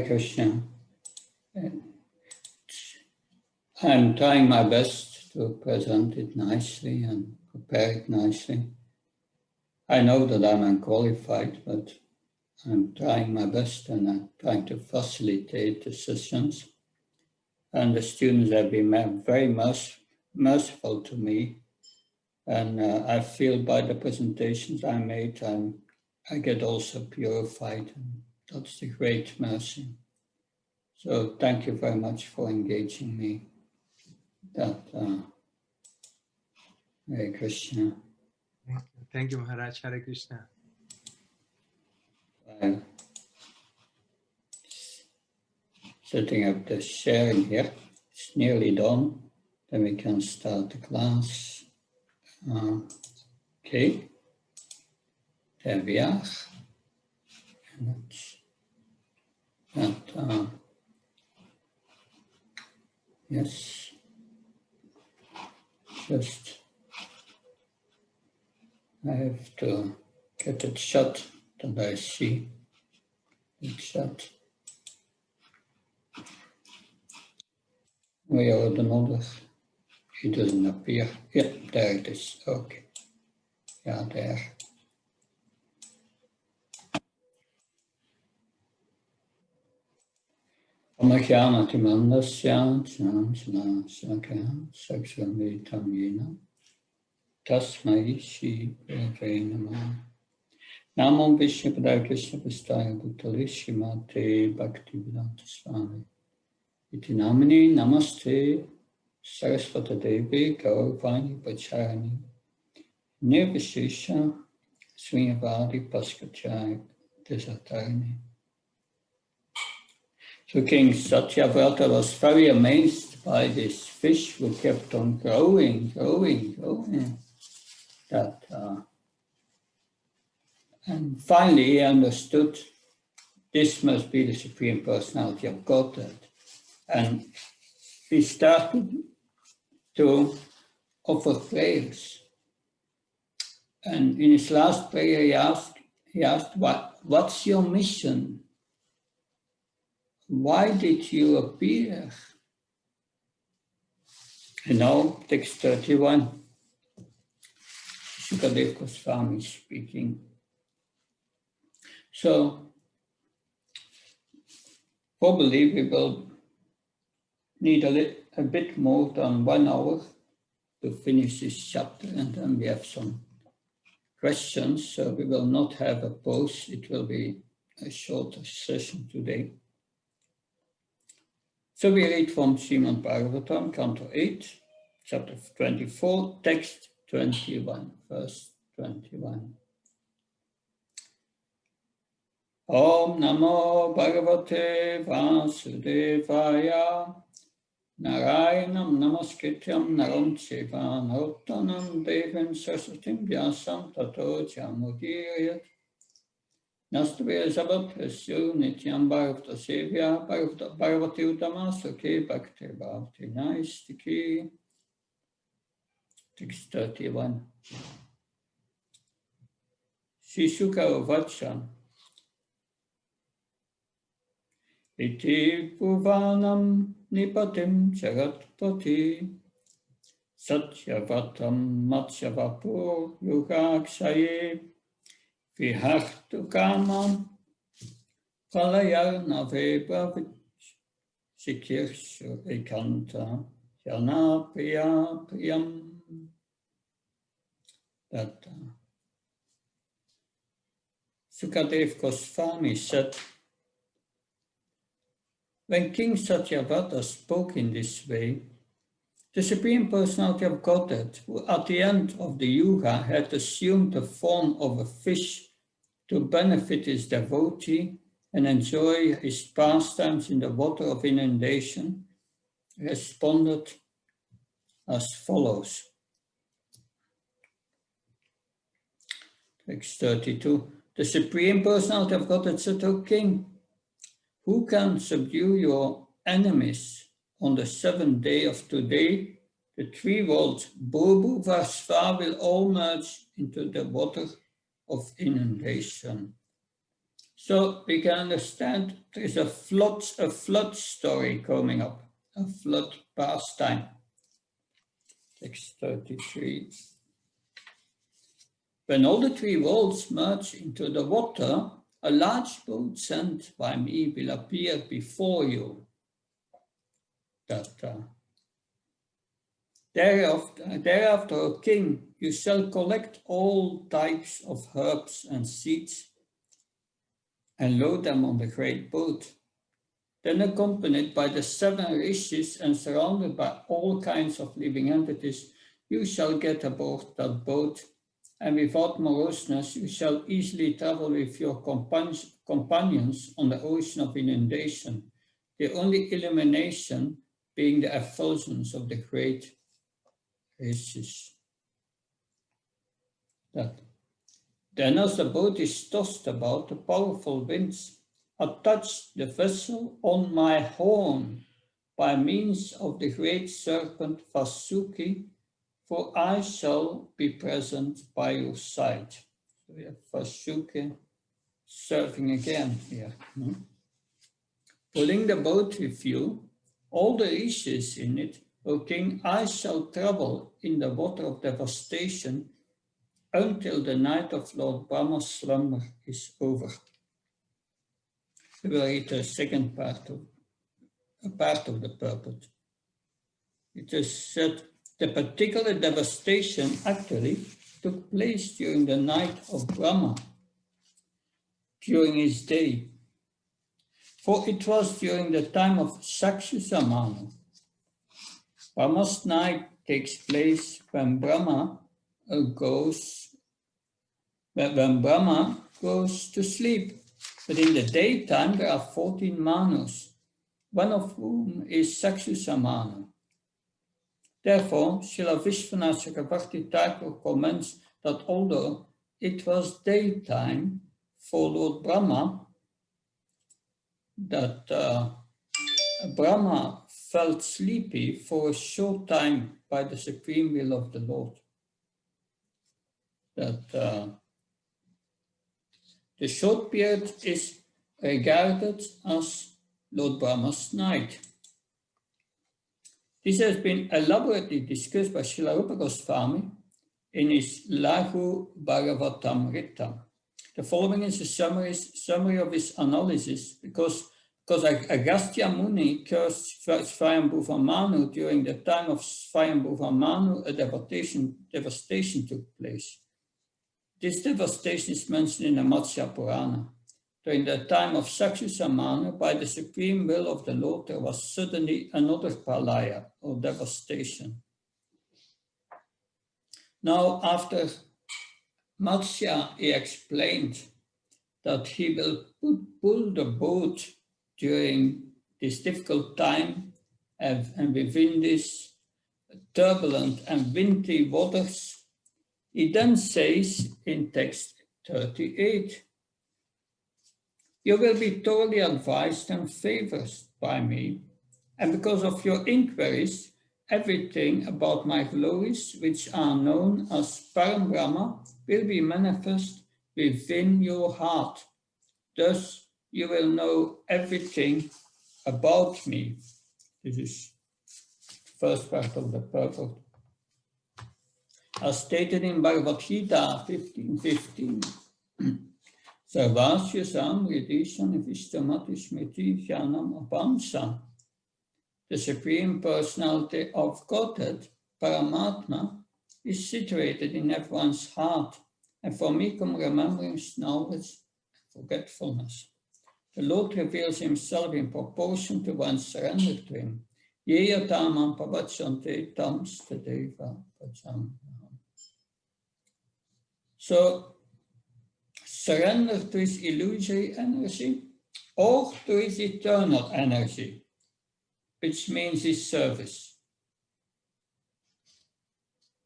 Krishna. I'm trying my best to present it nicely and prepare it nicely. I know that I'm unqualified, but I'm trying my best and I'm trying to facilitate the sessions. And the students have been very merciful to me. And I feel by the presentations I made, I get also purified. And that's the great mercy. So thank you very much for engaging me. Hare Krishna. Thank you, Maharaj. Hare Krishna. Setting up the sharing here. It's nearly done. Then we can start the class. Okay. There we are. Yes. Just I have to get it shut that I see it shut. We are another. It doesn't appear. Yeah, there it is. Okay. Yeah, there. Amakhyanatimanasya chansana shakya sakshamvitam yena tasmai shri prave namah. Namo Vishnupadaya Krishna Prasthaya Bhutale Srimate Bhaktivedanta Swami Iti Namini Namaste Saraswata Devi Gauravani Pacharani Nirvishesha Srinyavadi Paskachai Desatarani. So King Satyavrata was very amazed by this fish who kept on growing. And finally he understood this must be the Supreme Personality of Godhead. And he started to offer prayers. And in his last prayer he asked what's your mission? Why did you appear? And now, text 31, Sukadeva Goswami speaking. So, probably we will need a bit more than 1 hour to finish this chapter, and then we have some questions. So we will not have a pause. It will be a shorter session today. So we read from Srimad Bhagavatam, Canto 8, chapter 24, text 21, verse 21. Om Namo Bhagavate Vasudevaya Narayanam Namaskrityam Naram Cheva Narottanam Devim Saraswatim Vyasam Tato Jamudirayat Nastave Sabhaprasyo Nityam Bhagavata Sevya Bhagavati Uttama Sukhe Bhakti Bhakti Naistiki. Text 31. Shishuka Uvacha Iti Puvanam Nipatim Jagatpati Satyavatam Matsyavapur Yugakshaye Vihaktu Kamam Pralayarnave Bhavit Shikirshu Ekanta Yana Priya Priyam. That Sukadeva Goswami said, when King Satyavata spoke in this way, the Supreme Personality of Godhead, who at the end of the Yuga had assumed the form of a fish to benefit his devotee and enjoy his pastimes in the water of inundation, responded as follows. Text 32. The Supreme Personality of Godhead said, O King, who can subdue your enemies on the 7th day of today? The 3 worlds, Bhurbhu Varsva, will all merge into the water of inundation. So we can understand there is a flood story coming up, a flood pastime. Text 33. When all the three worlds merge into the water, a large boat sent by me will appear before you. Thereafter, O king, you shall collect all types of herbs and seeds and load them on the great boat. Then, accompanied by the 7 rishis and surrounded by all kinds of living entities, you shall get aboard that boat, and without moroseness you shall easily travel with your companions on the ocean of inundation, the only illumination being the effulgence of the great rishis. Then, as the boat is tossed about, the powerful winds attach the vessel on my horn by means of the great serpent Vasuki, for I shall be present by your side. So we have Vasuki serving again here. Pulling the boat with you, all the rishis in it, O king, I shall travel in the water of devastation until the night of Lord Brahma's slumber is over. We will read the second part of the purport. It is said the particular devastation actually took place during the night of Brahma, during his day. For it was during the time of Sakshusamana. Brahma's night takes place when Brahma goes to sleep. But in the daytime there are 14 manus, one of whom is Sakshusamana. Therefore, Srila Vishwanath Chakravarti Thakur comments that although it was daytime for Lord Brahma, that Brahma felt sleepy for a short time by the supreme will of the Lord. That the short period is regarded as Lord Brahma's night. This has been elaborately discussed by Srila Rupa Goswami in his Laghu Bhagavatamrita. The following is a summary of his analysis because Agastya Muni cursed Swayambhuva Manu during the time of Swayambhuva Manu, a devastation took place. This devastation is mentioned in the Matsya Purana. During the time of Sakshusamana, by the supreme will of the Lord, there was suddenly another pralaya, or devastation. Now, after Matsya, he explained that he will pull the boat during this difficult time, and within these turbulent and windy waters. He then says in text 38, you will be thoroughly advised and favored by me, and because of your inquiries, everything about my glories, which are known as Param Brahma, will be manifest within your heart. Thus, you will know everything about me. This is the first part of the purport. As stated in Bhagavad Gita 15:15, Sarvasya Samridishan Vishtamati Smriti Jnanam Apamsa. The Supreme Personality of Godhead, Paramatma, is situated in everyone's heart, and for me come remembrance, knowledge, and forgetfulness. The Lord reveals himself in proportion to one's surrender to him. Yeya tamam pavachante tam stadeva pacham. So, surrender to his illusory energy or to his eternal energy, which means his service.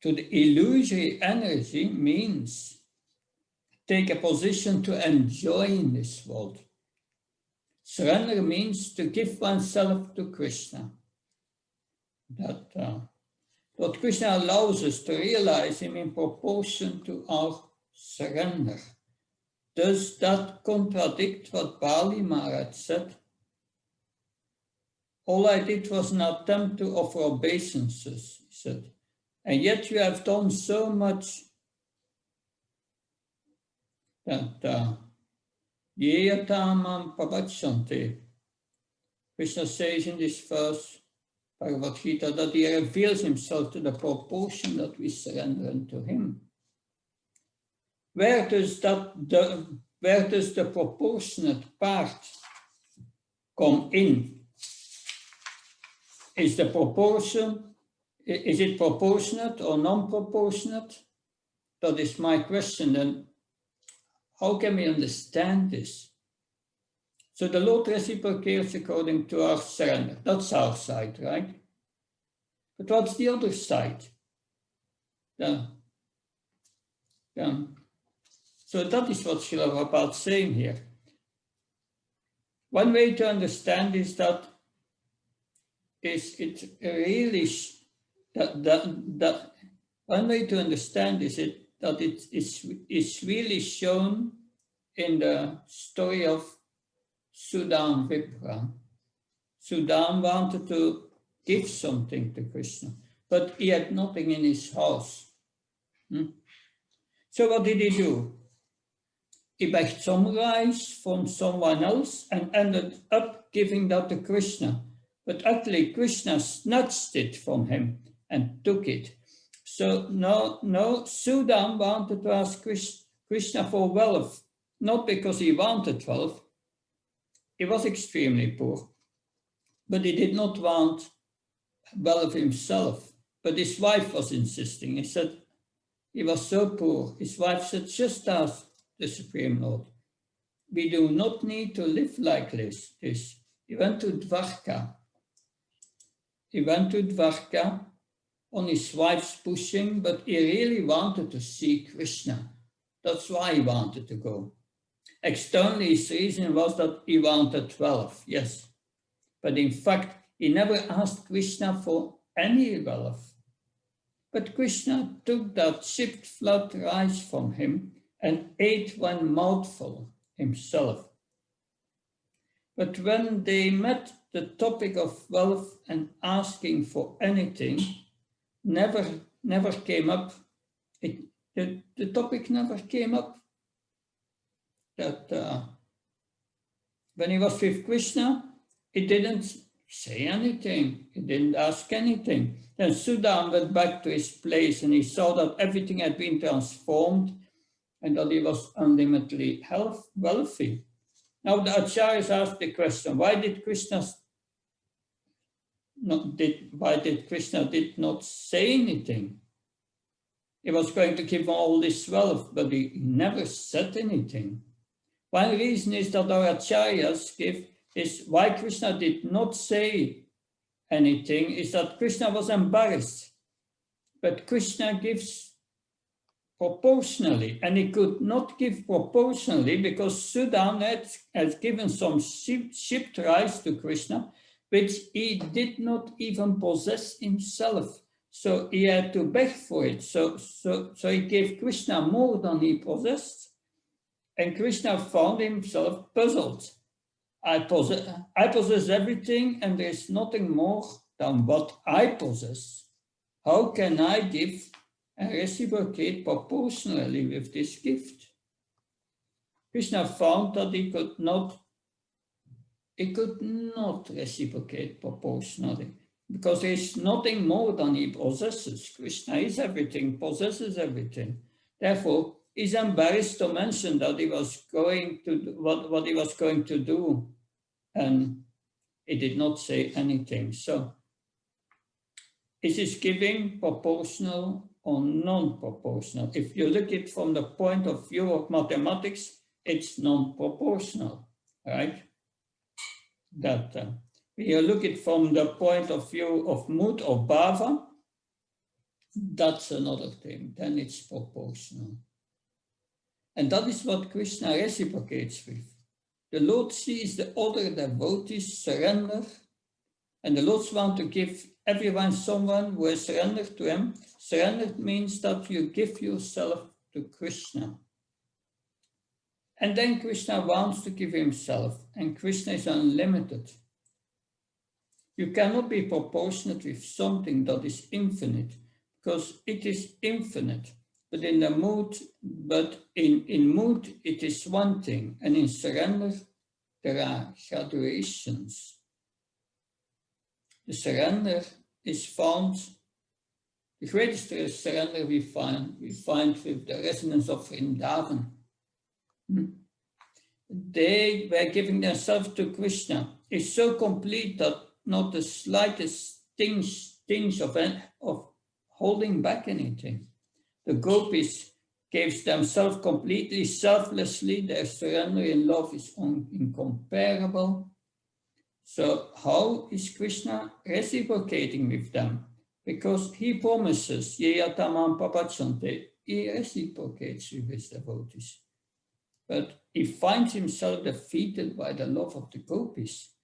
To the illusory energy means take a position to enjoy in this world. Surrender means to give oneself to Krishna. Lord Krishna allows us to realize him in proportion to our surrender. Does that contradict what Bali Maharaj said? All I did was an attempt to offer obeisances, he said. And yet you have done so much that Yeyatamam Pavachanti. Krishna says in this verse, Bhagavad Gita, that he reveals himself to the proportion that we surrender unto him. Where does the proportionate part come in? Is it proportionate or non-proportionate? That is my question. And how can we understand this? So the Lord reciprocates according to our surrender. That's our side, right? But what's the other side? So that is what Srila Prabhupada is saying here. One way to understand is that one way to understand is that it's really shown in the story of Sudan Vipra. Sudan wanted to give something to Krishna, but he had nothing in his house. So what did he do? He begged some rice from someone else and ended up giving that to Krishna. But actually Krishna snatched it from him and took it. So no, Sudan wanted to ask Krishna for wealth, not because he wanted wealth. He was extremely poor, but he did not want wealth himself. But his wife was insisting. He said he was so poor. His wife said, just ask the Supreme Lord. We do not need to live like this. He went to Dwarka. On his wife's pushing, but he really wanted to see Krishna. That's why he wanted to go. Externally, his reason was that he wanted wealth, yes. But in fact, he never asked Krishna for any wealth. But Krishna took that chipped flat rice from him and ate one mouthful himself. But when they met the topic of wealth and asking for anything, never came up. The topic never came up. That when he was with Krishna, he didn't say anything. He didn't ask anything. Then Sudan went back to his place and he saw that everything had been transformed and that he was unlimitedly wealthy. Now the acharyas asked the question, why did Krishna did not say anything? He was going to give all this wealth, but he never said anything. One reason is that our acharyas give is why Krishna did not say anything is that Krishna was embarrassed. But Krishna gives proportionally, and he could not give proportionally because Sudan had given some shipped rice to Krishna, which he did not even possess himself. So he had to beg for it. So he gave Krishna more than he possessed. And Krishna found himself puzzled. I possess everything and there is nothing more than what I possess. How can I give and reciprocate proportionally with this gift? Krishna found that he could not reciprocate proportionally because there is nothing more than he possesses. Krishna is everything, possesses everything. Therefore, he's embarrassed to mention that he was going to do what he was going to do, and he did not say anything. So, is his giving proportional or non-proportional? If you look at it from the point of view of mathematics, it's non-proportional, right? That when you look at it from the point of view of mood or bhava, that's another thing. Then it's proportional. And that is what Krishna reciprocates with. The Lord sees the other devotees surrender, and the Lord wants to give everyone someone who has surrendered to him. Surrendered means that you give yourself to Krishna. And then Krishna wants to give himself, and Krishna is unlimited. You cannot be proportionate with something that is infinite, because it is infinite. But in the mood, in mood it is one thing, and in surrender there are graduations. The surrender is found. The greatest surrender we find with the resonance of Vrindavan. They were giving themselves to Krishna. It's so complete that not the slightest tinge of holding back anything. The gopis gave themselves completely, selflessly. Their surrender in love is incomparable. So how is Krishna reciprocating with them? Because he promises, Yeyatamam papachante, he reciprocates with his devotees. But he finds himself defeated by the love of the gopis.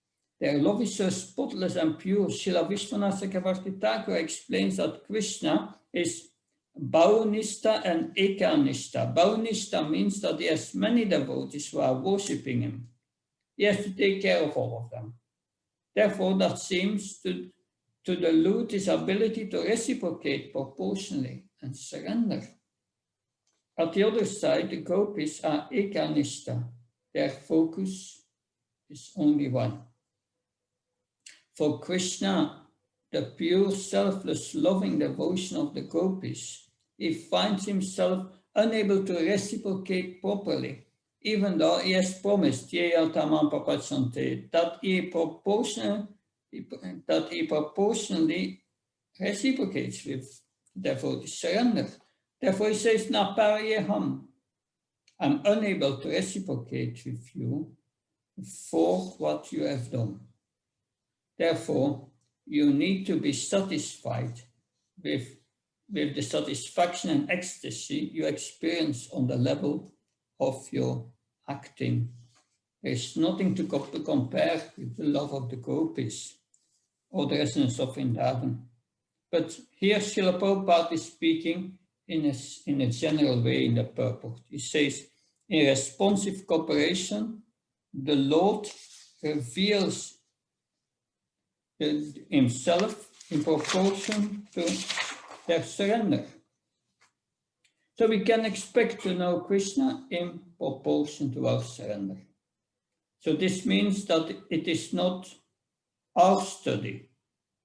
Their love is so spotless and pure. Srila Vishwanath Chakravarti Thakur explains that Krishna is Bhaunishta and Ekanishta. Bhaunishta means that he has many devotees who are worshipping him. He has to take care of all of them. Therefore, that seems to dilute his ability to reciprocate proportionally and surrender. At the other side, the gopis are Ekanishta. Their focus is only one. For Krishna, the pure, selfless, loving devotion of the gopis, he finds himself unable to reciprocate properly, even though he has promised that he proportionally reciprocates with devotee surrender. Therefore he says, Naparayeham, I'm unable to reciprocate with you for what you have done. Therefore, you need to be satisfied with the satisfaction and ecstasy you experience on the level of your acting. There's nothing to compare with the love of the gopis or the resonance of Vrindavan. But here Srila Prabhupada is speaking in a general way in the purport. He says, in responsive cooperation, the Lord reveals himself in proportion to their surrender. So we can expect to know Krishna in proportion to our surrender. So this means that it is not our study,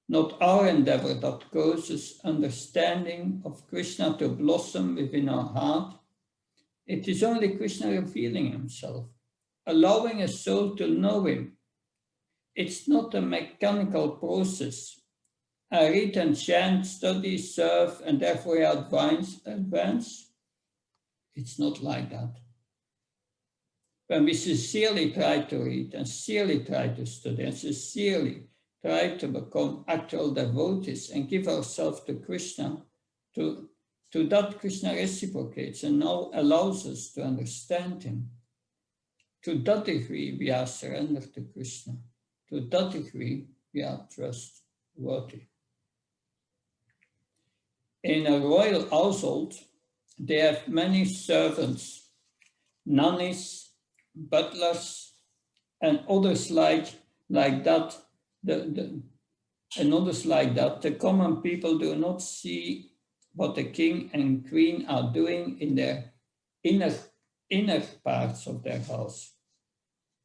not our endeavor that causes understanding of Krishna to blossom within our heart. It is only Krishna revealing himself, allowing a soul to know him. It's not a mechanical process. I read and chant, study, serve, and therefore I advance. It's not like that. When we sincerely try to read and sincerely try to study and sincerely try to become actual devotees and give ourselves to Krishna, to that Krishna reciprocates and now allows us to understand him. To that degree, we are surrendered to Krishna. To that degree, we are trustworthy. In a royal household, they have many servants, nannies, butlers, and others like that. And others like that. The common people do not see what the king and queen are doing in their inner parts of their house.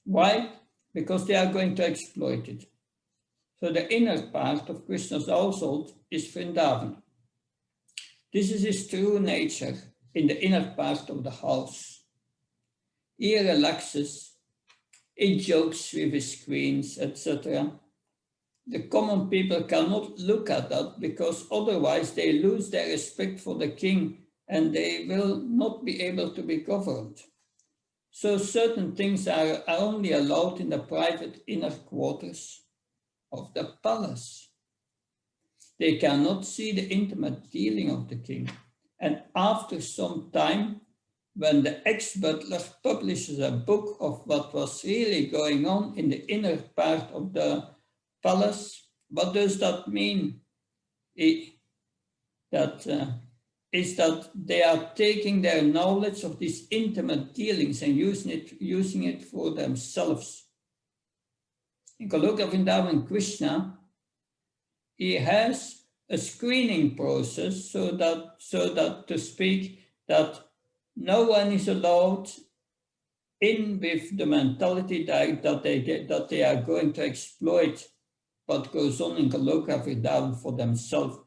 Why? Because they are going to exploit it. So the inner part of Krishna's household is Vrindavan. This is his true nature in the inner part of the house. He relaxes, he jokes with his queens, etc. The common people cannot look at that because otherwise they lose their respect for the king and they will not be able to be governed. So certain things are only allowed in the private inner quarters of the palace. They cannot see the intimate dealing of the king. And after some time, when the ex-butler publishes a book of what was really going on in the inner part of the palace, what does that mean? It is that they are taking their knowledge of these intimate dealings and using it for themselves. In Goloka Vrindavan Krishna, he has a screening process so that to speak, that no one is allowed in with the mentality that they are going to exploit what goes on in Goloka Vrindavan for themselves,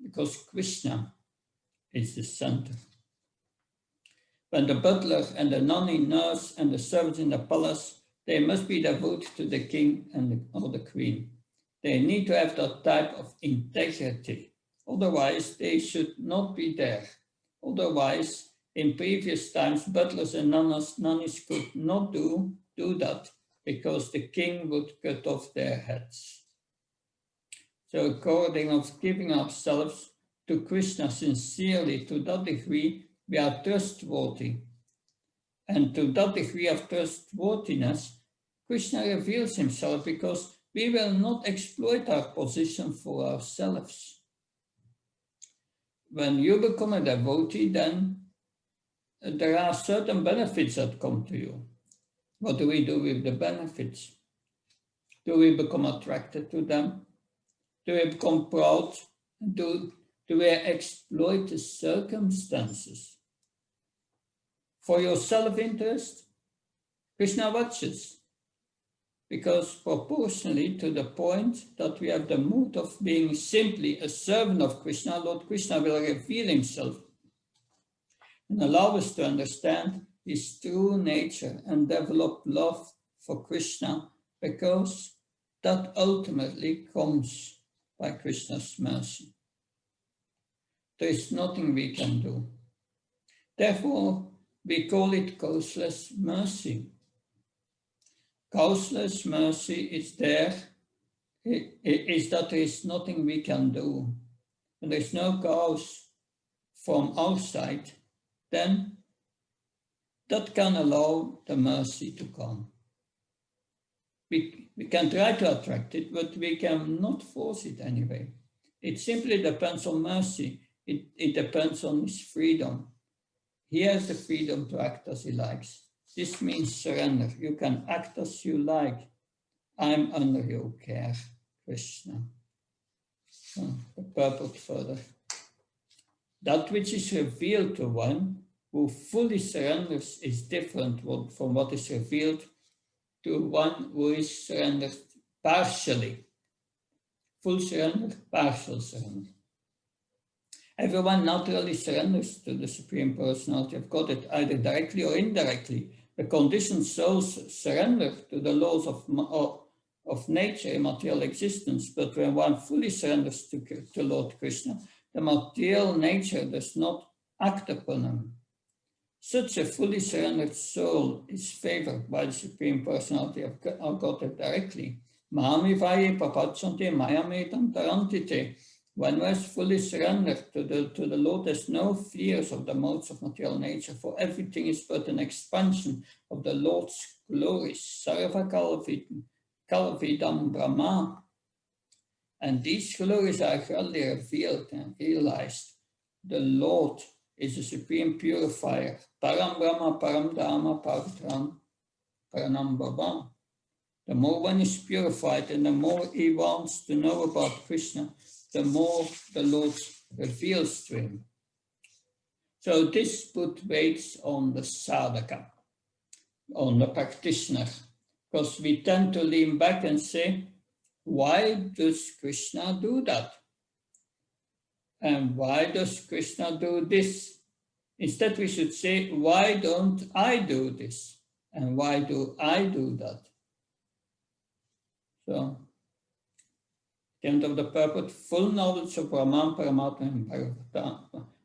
because Krishna is the center. When the butler and the nanny, nurse and the servants in the palace, they must be devoted to the king or the queen. They need to have that type of integrity. Otherwise, they should not be there. Otherwise, in previous times, butlers and nannies could not do that because the king would cut off their heads. So according of giving ourselves to Krishna sincerely to that degree, we are trustworthy. And to that degree of trustworthiness, Krishna reveals himself because we will not exploit our position for ourselves. When you become a devotee, then there are certain benefits that come to you. What do we do with the benefits? Do we become attracted to them? Do we become proud? Do we exploit the circumstances? For your self-interest, Krishna watches. Because proportionally to the point that we have the mood of being simply a servant of Krishna, Lord Krishna will reveal himself and allow us to understand his true nature and develop love for Krishna, because that ultimately comes by Krishna's mercy. There is nothing we can do. Therefore, we call it causeless mercy. Causeless mercy is that there is nothing we can do. When there is no cause from outside, then that can allow the mercy to come. We can try to attract it, but we cannot force it anyway. It simply depends on mercy. It depends on his freedom. He has the freedom to act as he likes. This means surrender. You can act as you like. I'm under your care, Krishna. The purport further. That which is revealed to one who fully surrenders is different from what is revealed to one who is surrendered partially. Full surrender, partial surrender. Everyone naturally surrenders to the Supreme Personality of Godhead, either directly or indirectly. The conditioned souls surrender to the laws of nature and material existence, but when one fully surrenders to Lord Krishna, the material nature does not act upon him. Such a fully surrendered soul is favored by the Supreme Personality of Godhead directly. Mahamivaye papachanti mayametam tarantite. When one is fully surrendered to the Lord, there's no fears of the modes of material nature, for everything is but an expansion of the Lord's glories. Sarva kalvidam Brahma. And these glories are clearly revealed and realized. The Lord is the supreme purifier. Param Brahma, Param Dharma, Pavitram, Paranam Bhavam. The more one is purified and the more he wants to know about Krishna, the more the Lord reveals to him. So this put weights on the sadhaka, on the practitioner, because we tend to lean back and say, why does Krishna do that? And why does Krishna do this? Instead, we should say, why don't I do this? And why do I do that? So, at the end of the purport, full knowledge of Brahman, Paramatma,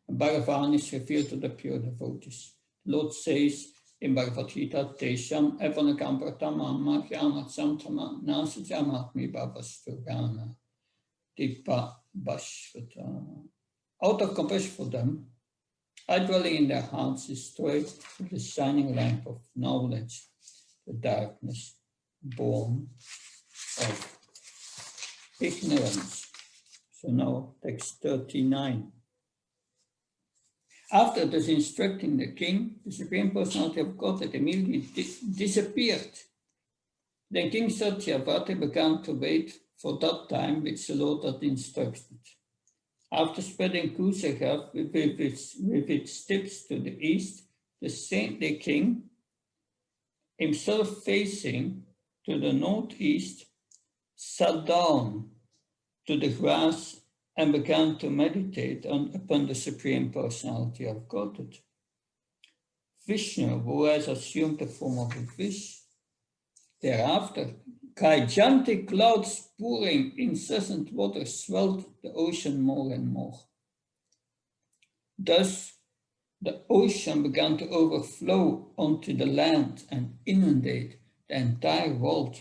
and Bhagavan is revealed to the pure devotees. The Lord says in Bhagavad Gita, Tesham evanakam pratamam mahyamat samtama nasajamatmi bhavastugana dipa bhashvata. Out of compassion for them, I dwelling in their hearts destroy the shining lamp of knowledge, the darkness born of ignorance. So now text 39. After thus instructing the king, the Supreme Personality of Godhead immediately disappeared. Then King Satyavati began to wait for that time which the Lord had instructed. After spreading Kusaghav with its tips to the east, the saintly king, himself facing to the northeast, sat down to the grass and began to meditate upon the Supreme Personality of Godhead. Vishnu, who has assumed the form of a fish, thereafter, gigantic clouds pouring incessant water swelled the ocean more and more. Thus, the ocean began to overflow onto the land and inundate the entire world.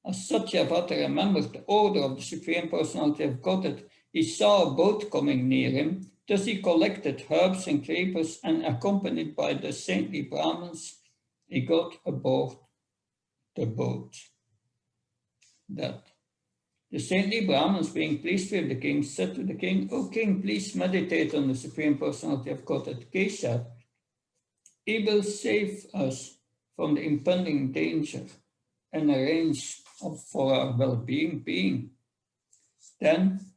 As Satyavata remembered the order of the Supreme Personality of Godhead, he saw a boat coming near him. Thus he collected herbs and creepers, and accompanied by the saintly Brahmins, he got aboard the boat. That the saintly Brahmins, being pleased with the king, said to the king, "O king, please meditate on the Supreme Personality of Godhead, Keshav. He will save us from the impending danger and arrange for our well-being." Then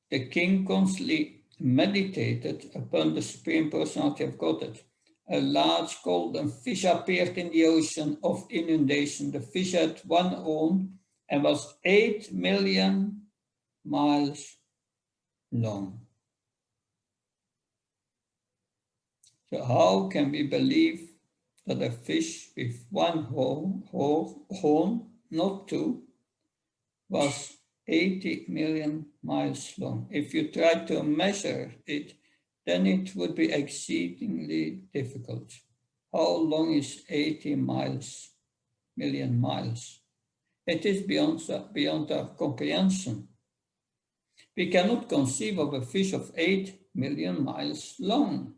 the king constantly meditated upon the Supreme Personality of Godhead. A large golden fish appeared in the ocean of inundation. The fish had one horn and was 8 million miles long. So how can we believe that a fish with one horn, not two, was 80 million miles long? If you try to measure it, then it would be exceedingly difficult. How long is 80 million miles? It is beyond our comprehension. We cannot conceive of a fish of 8 million miles long.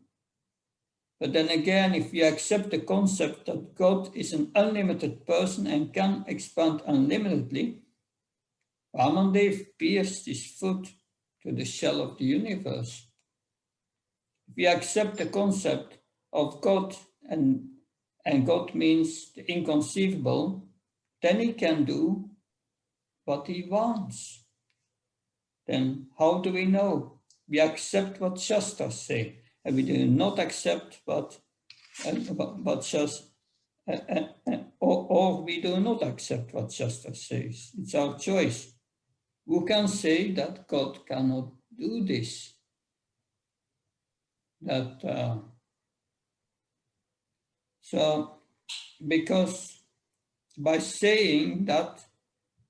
But then again, if we accept the concept that God is an unlimited person and can expand unlimitedly, Ramandev pierced his foot to the shell of the universe. If we accept the concept of God and God means the inconceivable, then he can do what he wants. Then how do we know? We accept what Shastras say, and we do not accept what Shastras, or we do not accept what Shastras says. It's our choice. Who can say that God cannot do this? So, because by saying that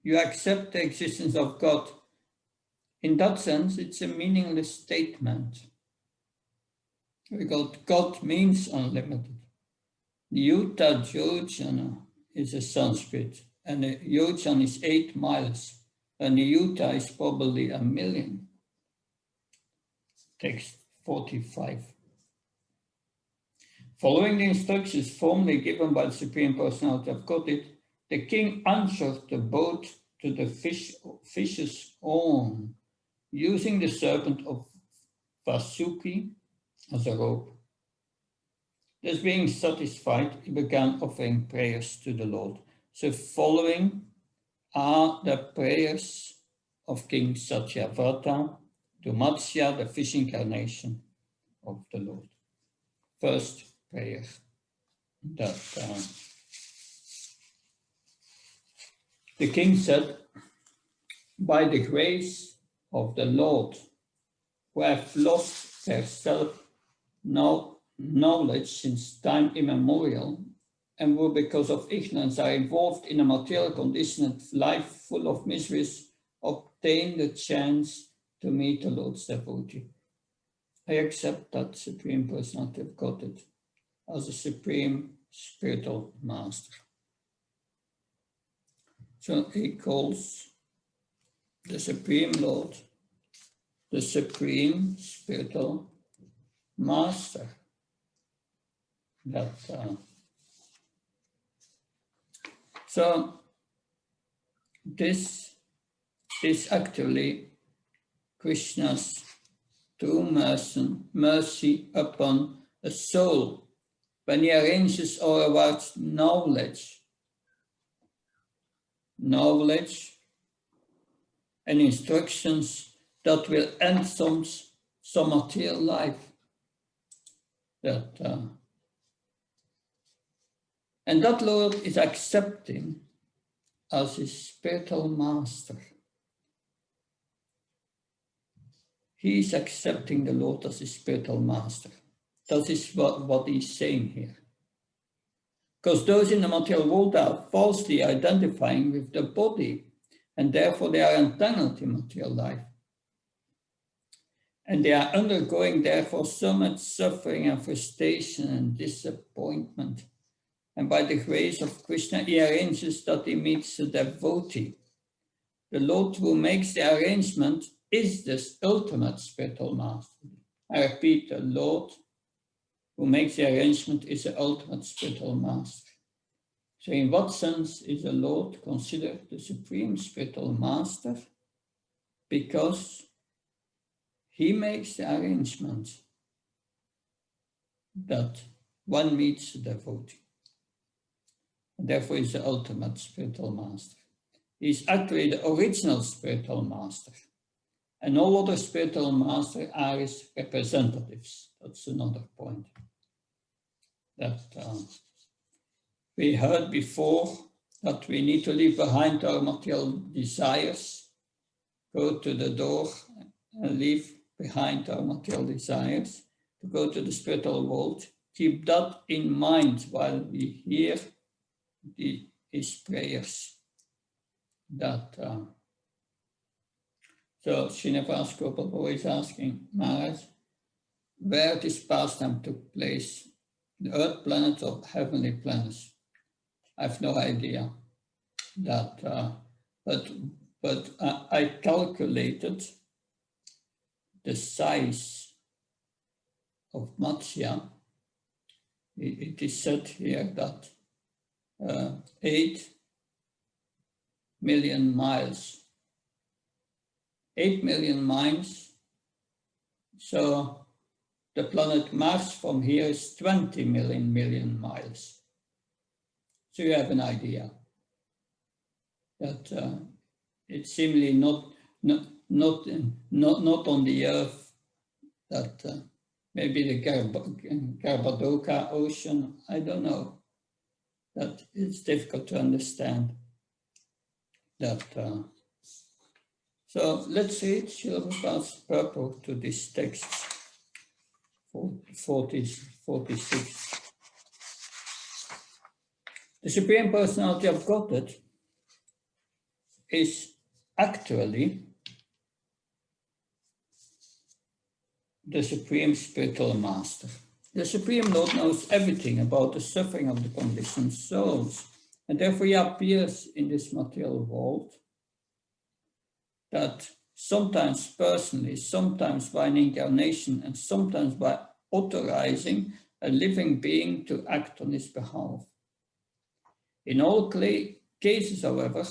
you accept the existence of God, in that sense, it's a meaningless statement. Because God means unlimited. Yuta Yojana is a Sanskrit, and a Yojan is 8 miles, and a Yuta is probably 1,000,000. Text 45. Following the instructions formally given by the Supreme Personality of Godhead, the king anchored the boat to the fish's horn, using the serpent of Vasuki as a rope. Thus being satisfied, he began offering prayers to the Lord. So following are the prayers of King Satyavata to Matsya, the fish incarnation of the Lord. First prayer that the king said, "By the grace of the Lord, who have lost their self-knowledge since time immemorial, and who because of ignorance are involved in a material conditioned life full of miseries, obtain the chance to meet the Lord's devotee. I accept that Supreme Personality of Godhead as a supreme spiritual master." So he calls the Supreme Lord the Supreme Spiritual Master. So this is actually Krishna's true mercy upon a soul when he arranges or awards knowledge and instructions that will end some material life. And that Lord is accepting as his spiritual master. He is accepting the Lord as his spiritual master. That is what he's saying here. Because those in the material world are falsely identifying with the body, and therefore they are entangled in material life. And they are undergoing, therefore, so much suffering and frustration and disappointment. And by the grace of Krishna, he arranges that he meets a devotee. The Lord who makes the arrangement is this ultimate spiritual master. I repeat, the Lord who makes the arrangement is the ultimate spiritual master. So in what sense is the Lord considered the supreme spiritual master? Because he makes the arrangement that one meets the devotee. And therefore he's the ultimate spiritual master. He's actually the original spiritual master. And all other spiritual masters are his representatives. That's another point. That we heard before that we need to leave behind our material desires, go to the door and leave behind our material desires, to go to the spiritual world. Keep that in mind while we hear his prayers. So Srinivas Gopal is asking, Maharaj, where this pastime took place, the earth planets or heavenly planets? I have no idea. But I calculated the size of Matsya. It is said here that 8 million miles. 8 million miles. So the planet Mars from here is 20 million miles. So you have an idea that it's seemingly not on the Earth, that maybe the Garbadoka Ocean, I don't know. That it's difficult to understand. So let's read Srila Prabhupada's purport to this text, 46. The Supreme Personality of Godhead is actually the Supreme Spiritual Master. The Supreme Lord knows everything about the suffering of the conditioned souls, and therefore he appears in this material world that sometimes personally, sometimes by an incarnation, and sometimes by authorizing a living being to act on his behalf. In all cases, however,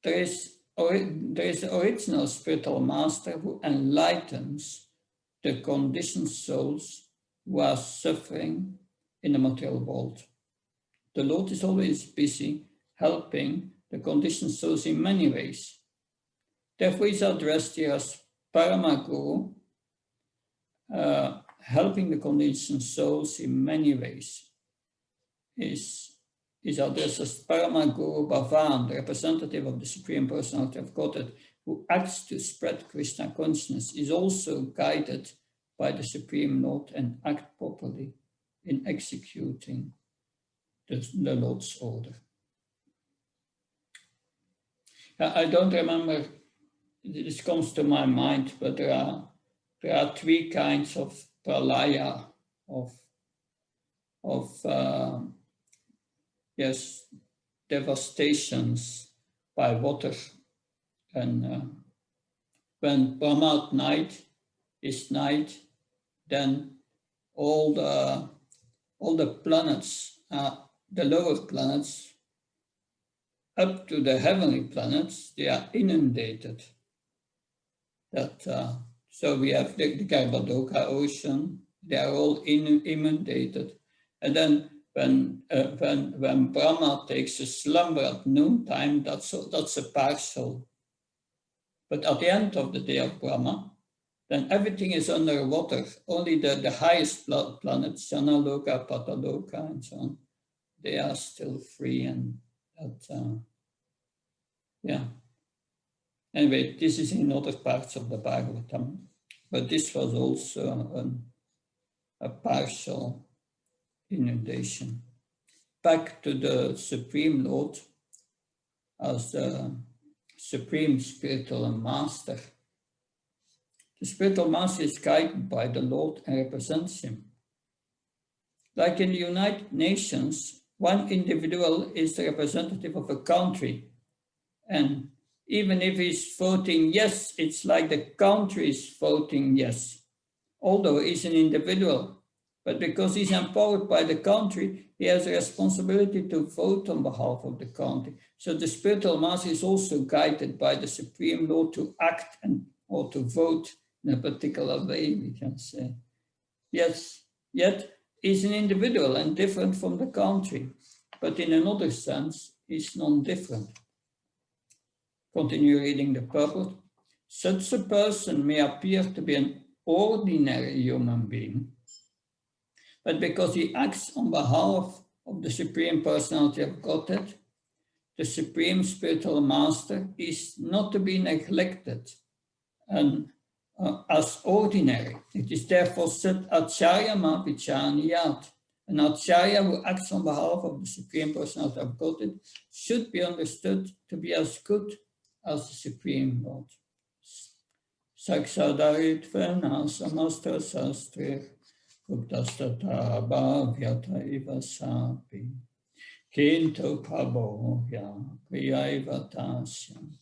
there is the original spiritual master who enlightens the conditioned souls who are suffering in the material world. The Lord is always busy helping the conditioned souls in many ways. Therefore, he is addressed here as Paramaguru, helping the conditioned souls in many ways. Is addressed as Paramaguru Bhavan, the representative of the Supreme Personality of Godhead, who acts to spread Krishna consciousness, is also guided by the Supreme Lord and acts properly in executing the Lord's order. I don't remember, this comes to my mind, but there are 3 kinds of pralaya, devastations by water. And when Brahma night is night, then all the planets, the lower planets, up to the heavenly planets, they are inundated. So we have the Garbadoka Ocean, they are all inundated. And then when Brahma takes a slumber at noontime, that's a partial. But at the end of the day of Brahma, then everything is underwater. Only the highest planets, Janaloka, Pataloka, and so on, they are still free. And that, yeah. Anyway, this is in other parts of the Bhagavatam. But this was also a partial inundation. Back to the Supreme Lord as the Supreme Spiritual Master. The Spiritual Master is guided by the Lord and represents him. Like in the United Nations, one individual is the representative of a country. And even if he's voting yes, it's like the country is voting yes. Although he's an individual, but because he's empowered by the country, he has a responsibility to vote on behalf of the country. So the Spiritual Master is also guided by the Supreme Lord to act or to vote in a particular way, we can say. Yes, yet he's an individual and different from the country, but in another sense, he's non-different. Continue reading the purport. Such a person may appear to be an ordinary human being, but because he acts on behalf of the Supreme Personality of Godhead, the Supreme Spiritual Master is not to be neglected and as ordinary. It is therefore said, Acharya ma vichaniyat. An Acharya who acts on behalf of the Supreme Personality of Godhead should be understood to be as good as the Supreme Lord. Saksadarittvena samasta sastrir Guptastata bhavyata iva sapi Kinto prabhoya priyaiva tasyam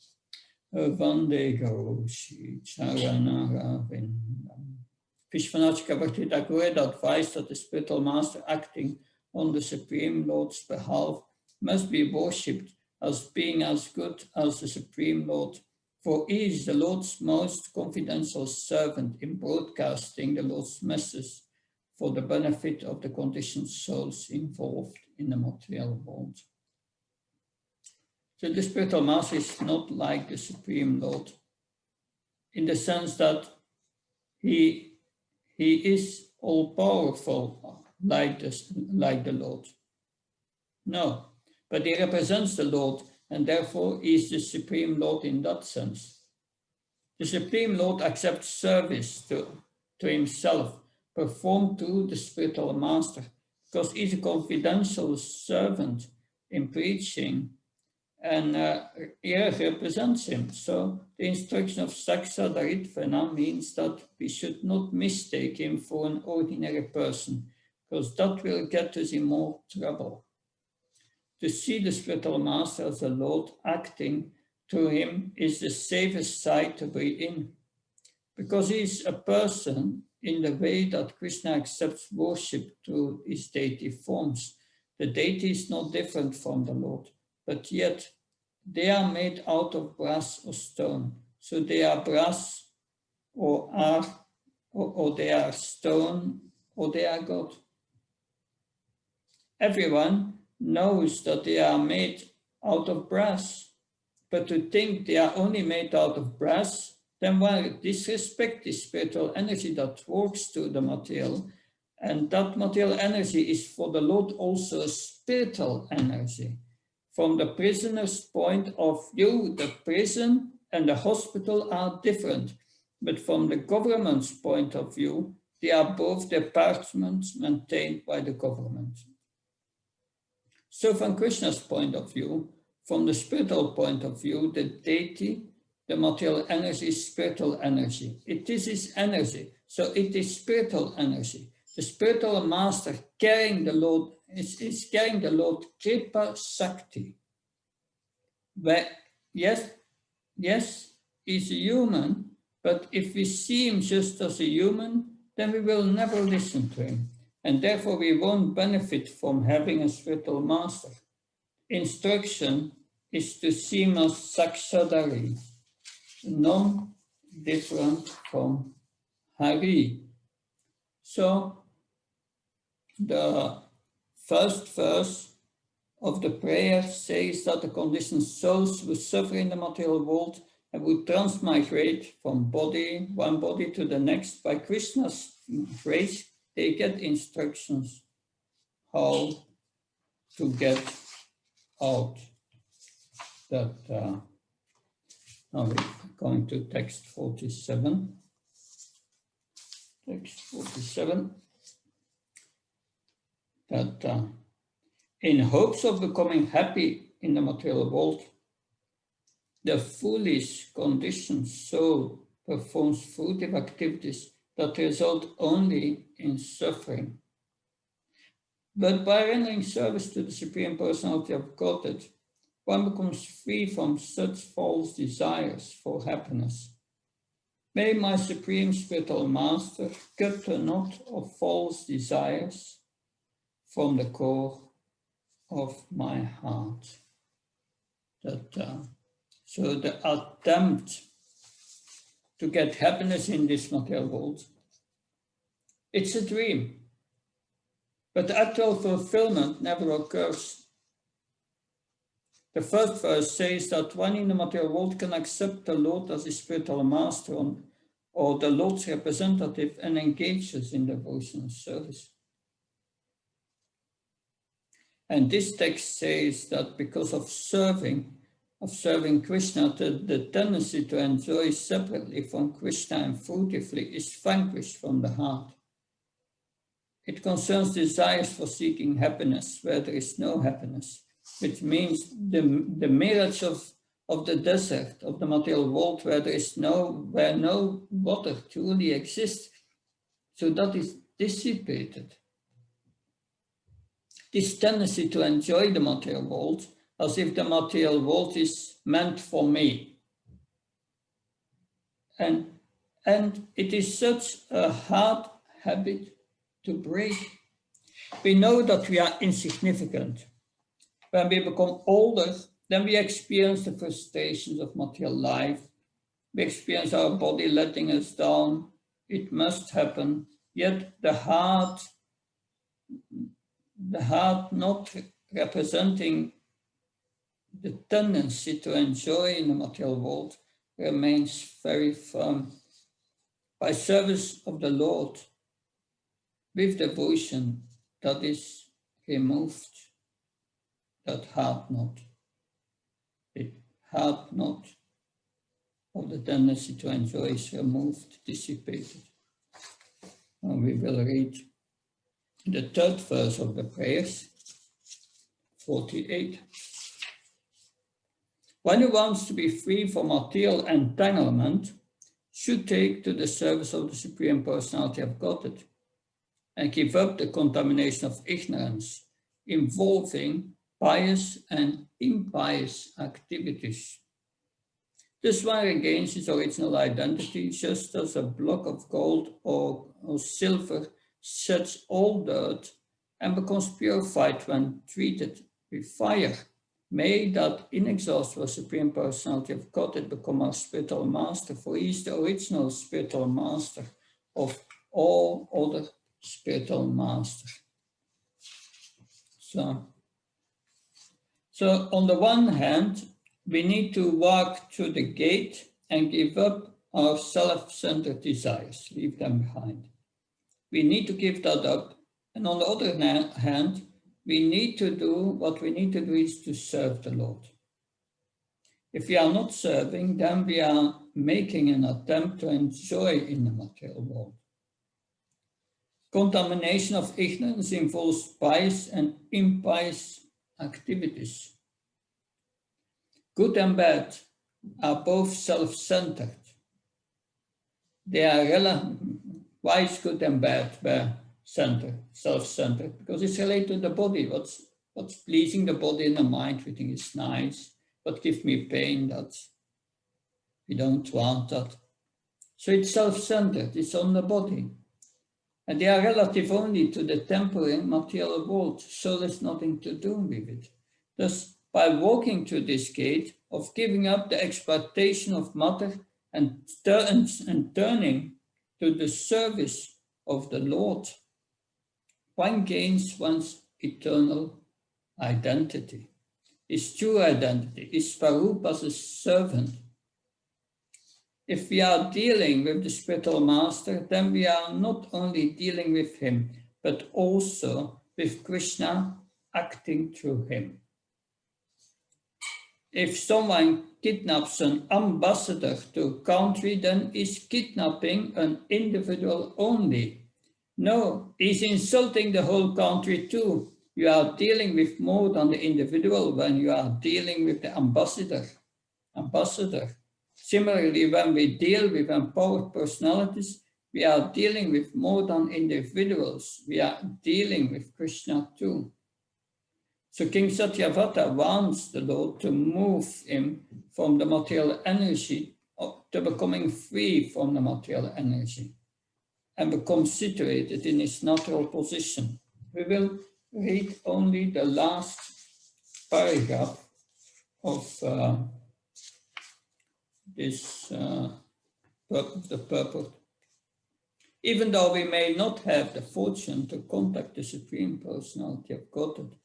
Vande Garoshi Charanaravinam. Vishwanath Chakravarti Thakur advised that the Spiritual Master acting on the Supreme Lord's behalf must be worshipped as being as good as the Supreme Lord, for he is the Lord's most confidential servant in broadcasting the Lord's message for the benefit of the conditioned souls involved in the material world. So the Spiritual Master is not like the Supreme Lord in the sense that he is all-powerful like the Lord. No, but he represents the Lord and therefore he is the Supreme Lord in that sense. The Supreme Lord accepts service to himself performed through the Spiritual Master because he's a confidential servant in preaching and he represents him. So the instruction of Saksadarittvena means that we should not mistake him for an ordinary person, because that will get us in more trouble. To see the Spiritual Master as a Lord acting through him is the safest side to be in, because he is a person in the way that Krishna accepts worship through his deity forms. The deity is not different from the Lord, but yet they are made out of brass or stone. So they are brass or they are stone or they are God. Everyone knows that they are made out of brass, but to think they are only made out of brass, then one disrespect the spiritual energy that works through the material. And that material energy is for the Lord also a spiritual energy. From the prisoner's point of view, the prison and the hospital are different. But from the government's point of view, they are both departments maintained by the government. So from Krishna's point of view, from the spiritual point of view, the deity, the material energy is spiritual energy. It is his energy, so it is spiritual energy. The Spiritual Master carrying the Lord is carrying the Lord Kripa Shakti. Where, yes, he's a human, but if we see him just as a human, then we will never listen to him. And therefore we won't benefit from having a Spiritual Master. Instruction is to see him as Sakshadari, non-different from Hari. So the first verse of the prayer says that the conditioned souls who suffer in the material world and would transmigrate from one body to the next. By Krishna's grace, they get instructions how to get out. That now we're going to text 47. Text 47. That in hopes of becoming happy in the material world, the foolish conditioned soul performs fruitive activities that result only in suffering. But by rendering service to the Supreme Personality of Godhead, one becomes free from such false desires for happiness. May my Supreme Spiritual Master cut the knot of false desires from the core of my heart. So the attempt to get happiness in this material world, it's a dream. But the actual fulfillment never occurs. The first verse says that one in the material world can accept the Lord as his spiritual master or the Lord's representative and engages in devotional service. And this text says that because of serving Krishna, the tendency to enjoy separately from Krishna and fruitively is vanquished from the heart. It concerns desires for seeking happiness where there is no happiness, which means the mirage of the desert, of the material world where no water truly exists. So that is dissipated. This tendency to enjoy the material world as if the material world is meant for me. And it is such a hard habit to break. We know that we are insignificant. When we become older, then we experience the frustrations of material life. We experience our body letting us down. It must happen. Yet the heart not representing the tendency to enjoy in the material world remains very firm. By service of the Lord, with devotion, that is removed, that heart knot. The heart knot of the tendency to enjoy is removed, dissipated. And we will read the third verse of the prayers, 48. One who wants to be free from material entanglement should take to the service of the Supreme Personality of Godhead and give up the contamination of ignorance involving pious and impious activities. This one regains his original identity just as a block of gold or silver sheds all dirt and becomes purified when treated with fire. May that inexhaustible Supreme Personality of Godhead become our spiritual master, for he is the original spiritual master of all other spiritual masters. So on the one hand, we need to walk through the gate and give up our self-centered desires, leave them behind. We need to give that up. And on the other hand, what we need to do is to serve the Lord. If we are not serving, then we are making an attempt to enjoy in the material world. Contamination of ignorance involves pious and impious activities. Good and bad are both self-centered. They are why is good and bad self-centered? Because it's related to the body. What's pleasing the body and the mind, we think is nice. What gives me pain, that we don't want that. So it's self-centered, it's on the body. And they are relative only to the temporary material world, so there's nothing to do with it. Thus, by walking through this gate of giving up the exploitation of matter and turning to the service of the Lord, one gains one's eternal identity, his true identity, his Swarup as a servant. If we are dealing with the spiritual master, then we are not only dealing with him, but also with Krishna acting through him. If someone kidnaps an ambassador to a country, then is kidnapping an individual only. No, he's insulting the whole country too. You are dealing with more than the individual when you are dealing with the ambassador. Similarly, when we deal with empowered personalities, we are dealing with more than individuals. We are dealing with Krishna too. So King Satyavata wants the Lord to move him from the material energy to becoming free from the material energy and become situated in his natural position. We will read only the last paragraph of the purport. Even though we may not have the fortune to contact the Supreme Personality of Godhead,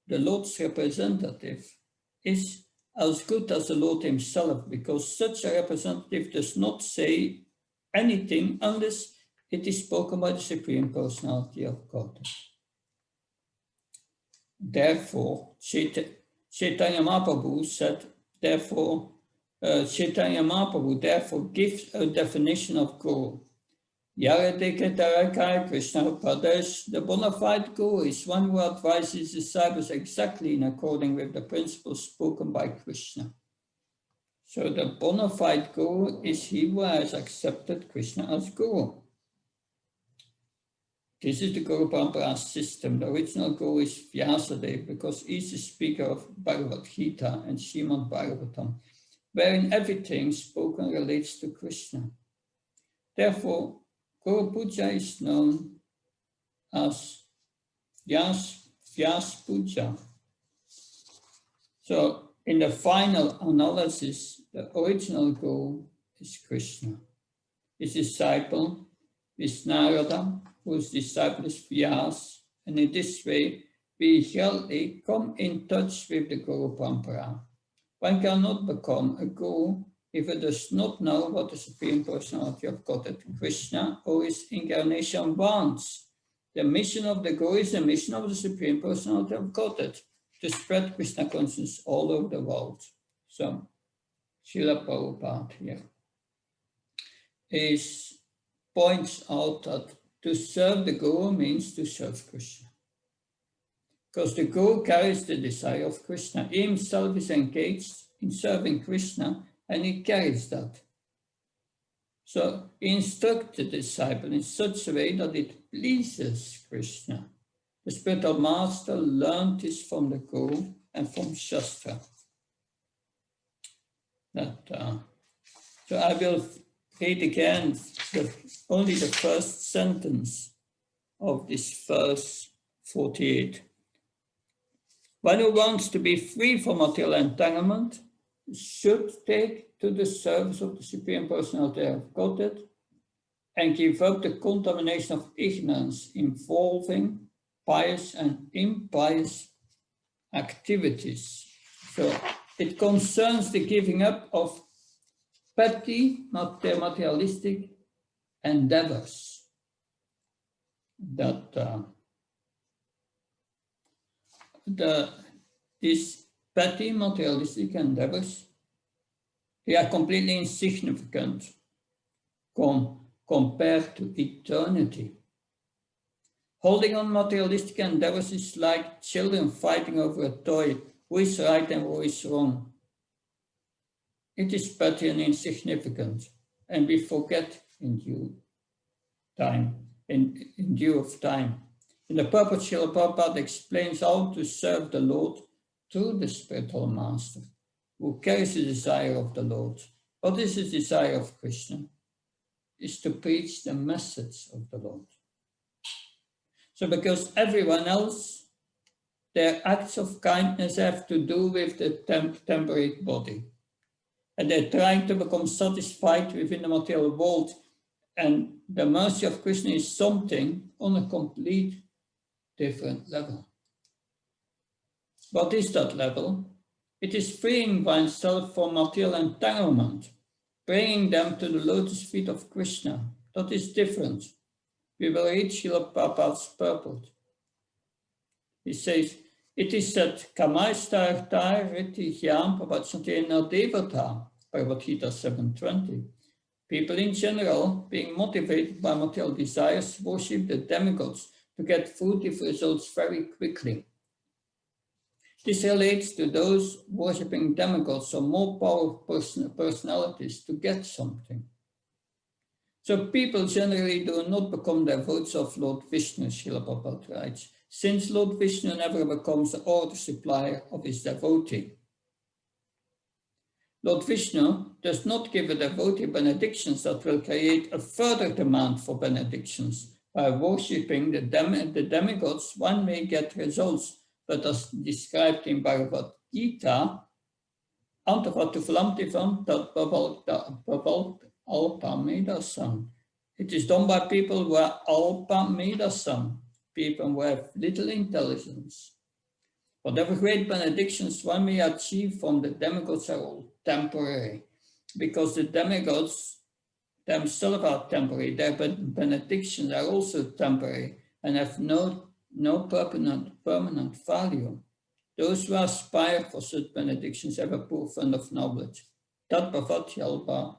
the Lord's representative is as good as the Lord himself, because such a representative does not say anything unless it is spoken by the Supreme Personality of Godhead. Therefore, Chaitanya Mahaprabhu said, Chaitanya Mahaprabhu therefore gives a definition of Guru. Krishna Pradesh, the bona fide Guru is one who advises disciples exactly in accordance with the principles spoken by Krishna. So the bona fide Guru is he who has accepted Krishna as Guru. This is the Guru Parampara system. The original Guru is Vyasadeva, because he's the speaker of Bhagavad Gita and Srimad Bhagavatam, wherein everything spoken relates to Krishna. Therefore, Guru Puja is known as Vyas Puja. So, in the final analysis, the original Guru is Krishna. His disciple is Narada, whose disciple is Vyas, and in this way, we shortly come in touch with the Guru Parampara. One cannot become a Guru if it does not know what the Supreme Personality of Godhead, Krishna, or his incarnation wants. The mission of the Guru is the mission of the Supreme Personality of Godhead, to spread Krishna consciousness all over the world. So, Srila Prabhupada here points out that to serve the Guru means to serve Krishna. Because the Guru carries the desire of Krishna. He himself is engaged in serving Krishna, and he carries that. So he instructs the disciple in such a way that it pleases Krishna. The spiritual master learned this from the Guru and from Shastra. So I will read again only the first sentence of this verse 48. One who wants to be free from material entanglement should take to the service of the Supreme Personality of Godhead and give up the contamination of ignorance involving pious and impious activities. So it concerns the giving up of petty materialistic endeavors that these petty materialistic endeavors, they are completely insignificant compared to eternity. Holding on materialistic endeavors is like children fighting over a toy, who is right and who is wrong. It is petty and insignificant, and we forget in due time, in due of time. In the purport, Srila Prabhupada explains how to serve the Lord through the spiritual master, who carries the desire of the Lord. What is the desire of Krishna? Is to preach the message of the Lord. So because everyone else, their acts of kindness have to do with the temporary body. And they're trying to become satisfied within the material world. And the mercy of Krishna is something on a complete different level. What is that level? It is freeing oneself from material entanglement, bringing them to the lotus feet of Krishna. That is different. We will read Srila Prabhupada's purport. He says, it is said, Kamaistartar riti hyam prabhachantena devata, Bhagavad Gita 7.20. People in general, being motivated by material desires, worship the demigods to get fruitive results very quickly. This relates to those worshipping demigods or more powerful personalities to get something. So people generally do not become devotees of Lord Vishnu, Srila Prabhupada writes, since Lord Vishnu never becomes the order supplier of his devotee. Lord Vishnu does not give a devotee benedictions that will create a further demand for benedictions. By worshipping the demigods, one may get results, but as described in Bhagavad Gita, Antavatufalamtivam tat bhavalt alpa medasam. It is done by people who are alpa medasam, people who have little intelligence. Whatever great benedictions one may achieve from the demigods are all temporary, because the demigods themselves are temporary. Their benedictions are also temporary and have no permanent value. Those who aspire for such benedictions have a poor fund of knowledge. Tat bhavatyalpa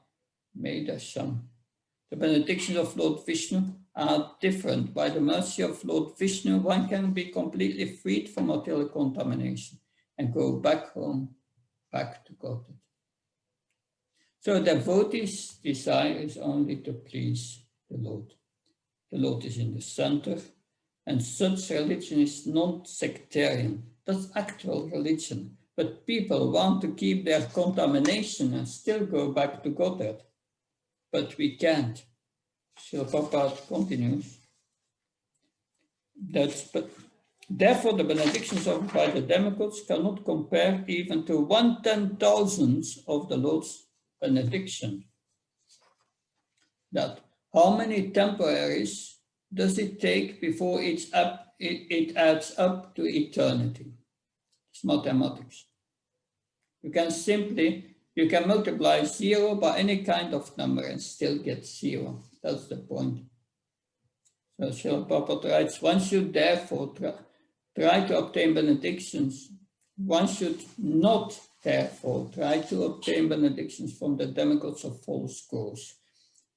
medasam. The benedictions of Lord Vishnu are different. By the mercy of Lord Vishnu, one can be completely freed from material contamination and go back home, back to Godhead. So devotee's desire is only to please the Lord. The Lord is in the center, and such religion is non-sectarian. That's actual religion. But people want to keep their contamination and still go back to Godhead. But we can't. Srila Prabhupada continues. Therefore, the benedictions offered by the demigods cannot compare even to 1/10,000th of the Lord's benediction. That how many temporaries does it take before it adds up to eternity? It's mathematics. You can multiply 0 by any kind of number and still get 0. That's the point. So Srila Prabhupada writes, one should therefore try to obtain benedictions. One should not therefore try to obtain benedictions from the demigods of false gurus.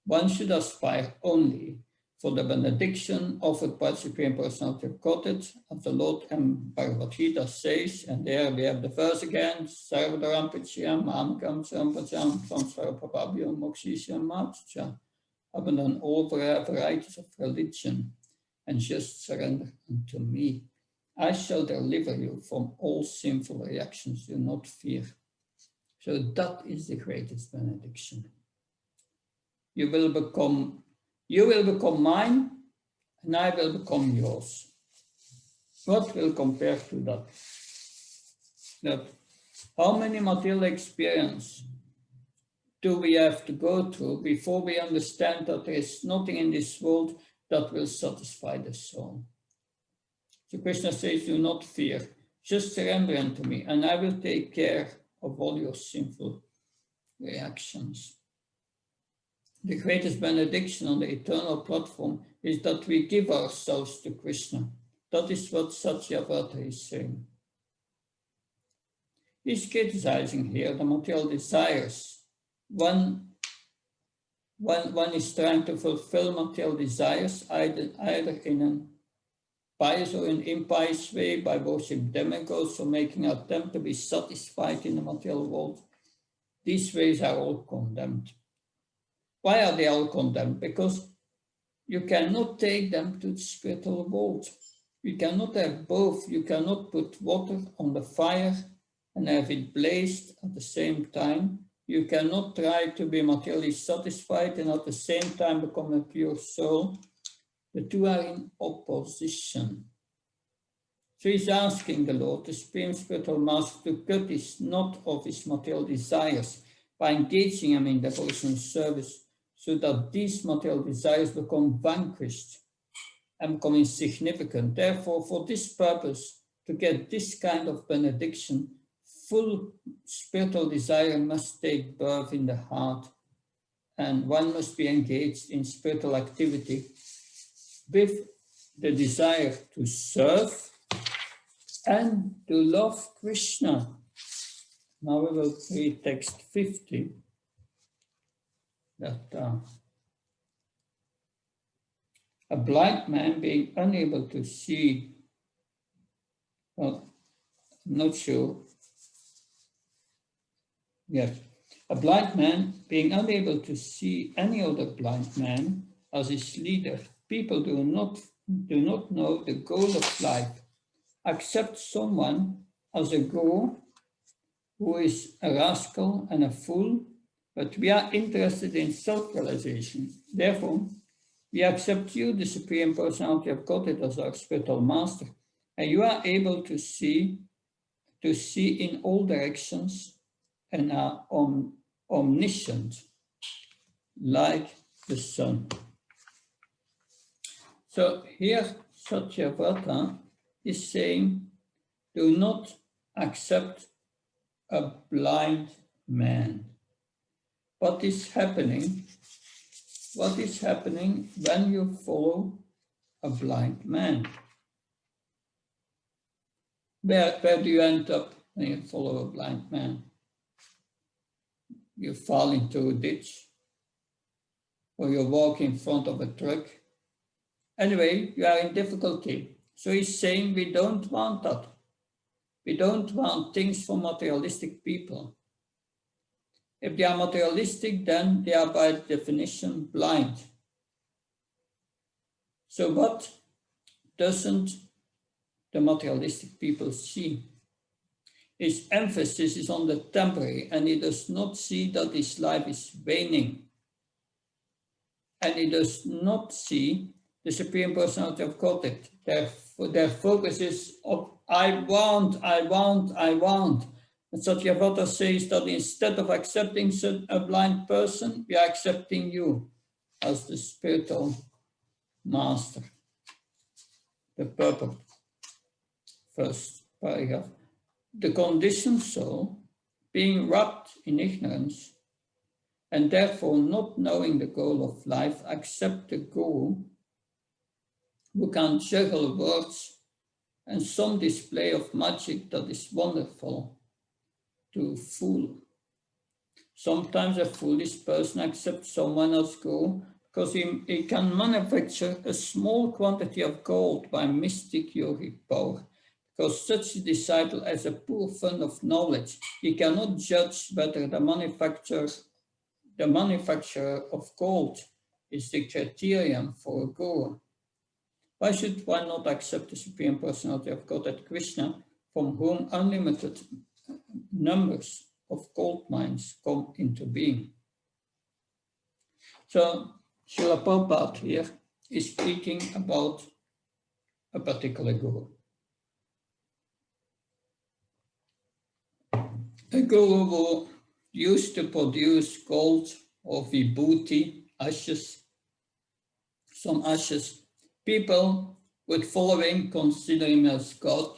One should aspire only for the benediction offered by the Supreme Personality of Godhead, as the Lord and Bhagavad Gita says, and there we have the verse again, Sarvadaram Pichiyam, Mamkam Sampacham, Samsvara Prabhavyam, Mokshisham Matcha, abandon all varieties of religion and just surrender unto me. I shall deliver you from all sinful reactions, do not fear. So that is the greatest benediction. You will become mine, and I will become yours. What will compare to that? How many material experience do we have to go through before we understand that there is nothing in this world that will satisfy the soul? So Krishna says, do not fear, just surrender unto me, and I will take care of all your sinful reactions. The greatest benediction on the eternal platform is that we give ourselves to Krishna. That is what Satyavata is saying. He's criticizing here the material desires. One is trying to fulfill material desires either in a pious or an impious way by worshiping demigods or making an attempt to be satisfied in the material world. These ways are all condemned. Why are they all condemned? Because you cannot take them to the spiritual world. You cannot have both. You cannot put water on the fire and have it blazed at the same time. You cannot try to be materially satisfied and at the same time become a pure soul. The two are in opposition. So he's asking the Lord, the Supreme Spiritual Master, to cut his knot of his material desires by engaging him in devotional service, so that these material desires become vanquished and become insignificant. Therefore, for this purpose, to get this kind of benediction, full spiritual desire must take birth in the heart, and one must be engaged in spiritual activity with the desire to serve and to love Krishna. Now we will read text 50. That a blind man being unable to see, well, I'm not sure. Yes. A blind man being unable to see any other blind man as his leader. People do not know the goal of life, accept someone as a goal who is a rascal and a fool, but we are interested in self-realization. Therefore, we accept you, the Supreme Personality of Godhead, as our spiritual master, and you are able to see in all directions and are omniscient, like the sun. So here Satyavrata is saying, do not accept a blind man. What is happening? What is happening when you follow a blind man? Where do you end up when you follow a blind man? You fall into a ditch, or you walk in front of a truck. Anyway, you are in difficulty. So he's saying we don't want that. We don't want things for materialistic people. If they are materialistic, then they are by definition blind. So what doesn't the materialistic people see? His emphasis is on the temporary, and he does not see that his life is waning. And he does not see the Supreme Personality of Godhead. Their focus is of I want. And Satyavrata says that instead of accepting a blind person, we are accepting you as the spiritual master. The purport, first paragraph. The conditioned soul, being wrapped in ignorance, and therefore not knowing the goal of life, accept the guru who can juggle words and some display of magic that is wonderful to fool. Sometimes a foolish person accepts someone as guru because he can manufacture a small quantity of gold by mystic yogic power. Because such a disciple has a poor fund of knowledge, he cannot judge whether the manufacturer of gold is the criterion for a guru. Why should one not accept the Supreme Personality of Godhead Krishna, from whom unlimited numbers of gold mines come into being? So, Srila Prabhupada here is speaking about a particular guru. A guru who used to produce gold or vibhuti, ashes, some ashes. People would follow him, consider him as God.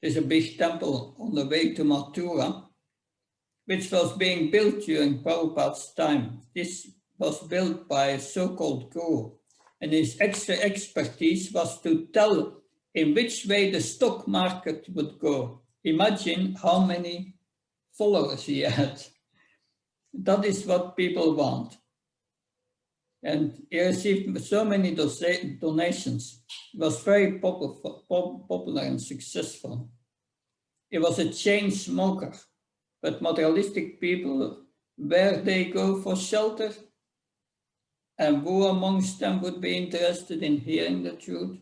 There's a big temple on the way to Mathura, which was being built during Prabhupada's time. This was built by a so-called guru, and his extra expertise was to tell in which way the stock market would go. Imagine how many followers he had. That is what people want. And he received so many donations. He was very popular and successful. He was a chain smoker, but materialistic people, where they go for shelter, and who amongst them would be interested in hearing the truth?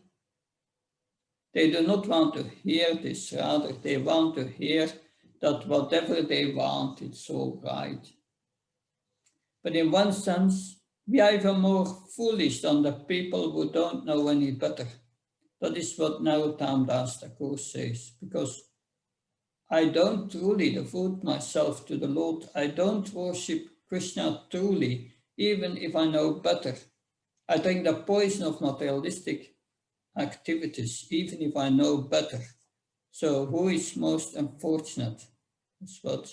They do not want to hear this, rather they want to hear that whatever they want, it's all right. But in one sense, we are even more foolish than the people who don't know any better. That is what Narottam Das Thakur says, because I don't truly devote myself to the Lord. I don't worship Krishna truly even if I know better. I drink the poison of materialistic activities, even if I know better. So who is most unfortunate? That's what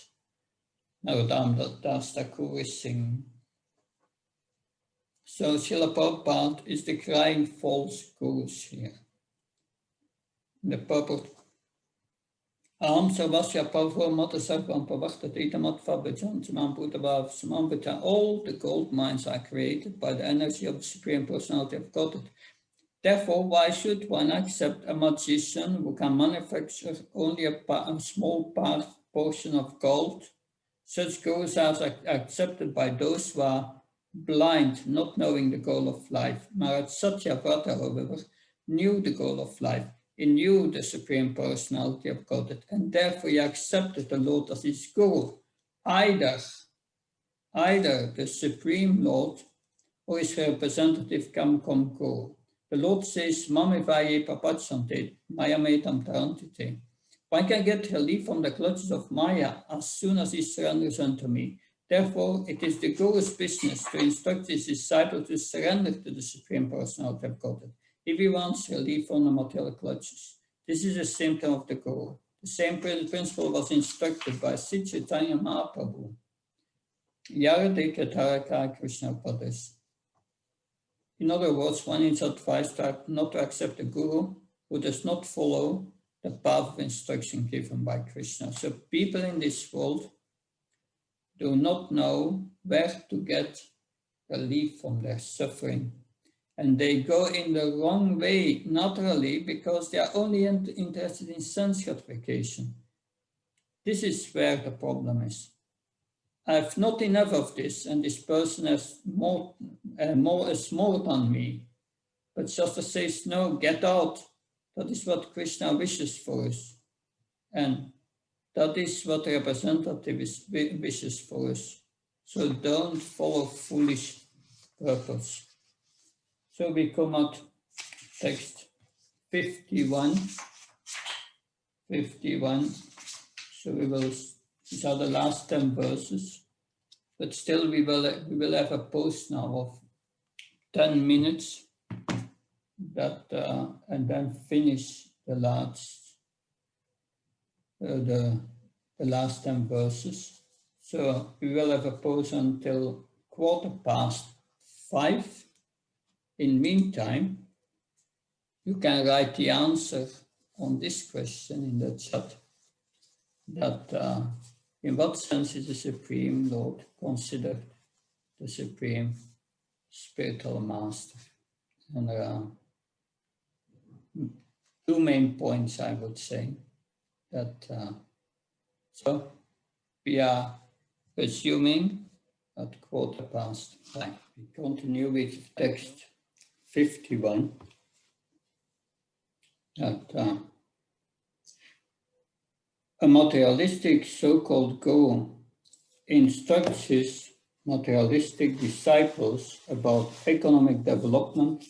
Narottam Das Thakur is saying. So Srila Prabhupada is decrying false gurus here. The purport. Aham sarvasya parvo mata sarvam pavaktat itamatva bhajantamam bhutavav samambhita. All the gold mines are created by the energy of the Supreme Personality of Godhead. Therefore, why should one accept a magician who can manufacture only a small portion of gold? Such gurus are accepted by those who are blind, not knowing the goal of life. Maharaj Satyavrata, however, knew the goal of life. He knew the Supreme Personality of Godhead, and therefore he accepted the Lord as his guru, either the Supreme Lord or his representative Kamkom Guru. The Lord says, Mame vaye papachante, maya metam tarantite. One can get relief from the clutches of Maya as soon as he surrenders unto me. Therefore, it is the Guru's business to instruct his disciple to surrender to the Supreme Personality of Godhead if he wants relief from the material clutches. This is a symptom of the Guru. The same principle was instructed by Sri Chaitanya Mahaprabhu. Yaradika Taraka Krishna Padas. In other words, one is advised not to accept a Guru who does not follow the path of instruction given by Krishna. So people in this world do not know where to get relief from their suffering. And they go in the wrong way, naturally, because they are only interested in sense gratification. This is where the problem is. I have not enough of this, and this person has more than me. But Shastra says, no, get out. That is what Krishna wishes for us. And that is what the representative wishes for us. So don't follow foolish purpose. So we come at text 51. So these are the last 10 verses. But still we will have a pause now of 10 minutes and then finish the last 10 verses. So we will have a pause until 5:15. In meantime, you can write the answer on this question in the chat. That in what sense is the Supreme Lord considered the Supreme Spiritual Master? And there are two main points, I would say. So we are resuming at 5:15. We continue with text 51. A materialistic so-called guru instructs his materialistic disciples about economic development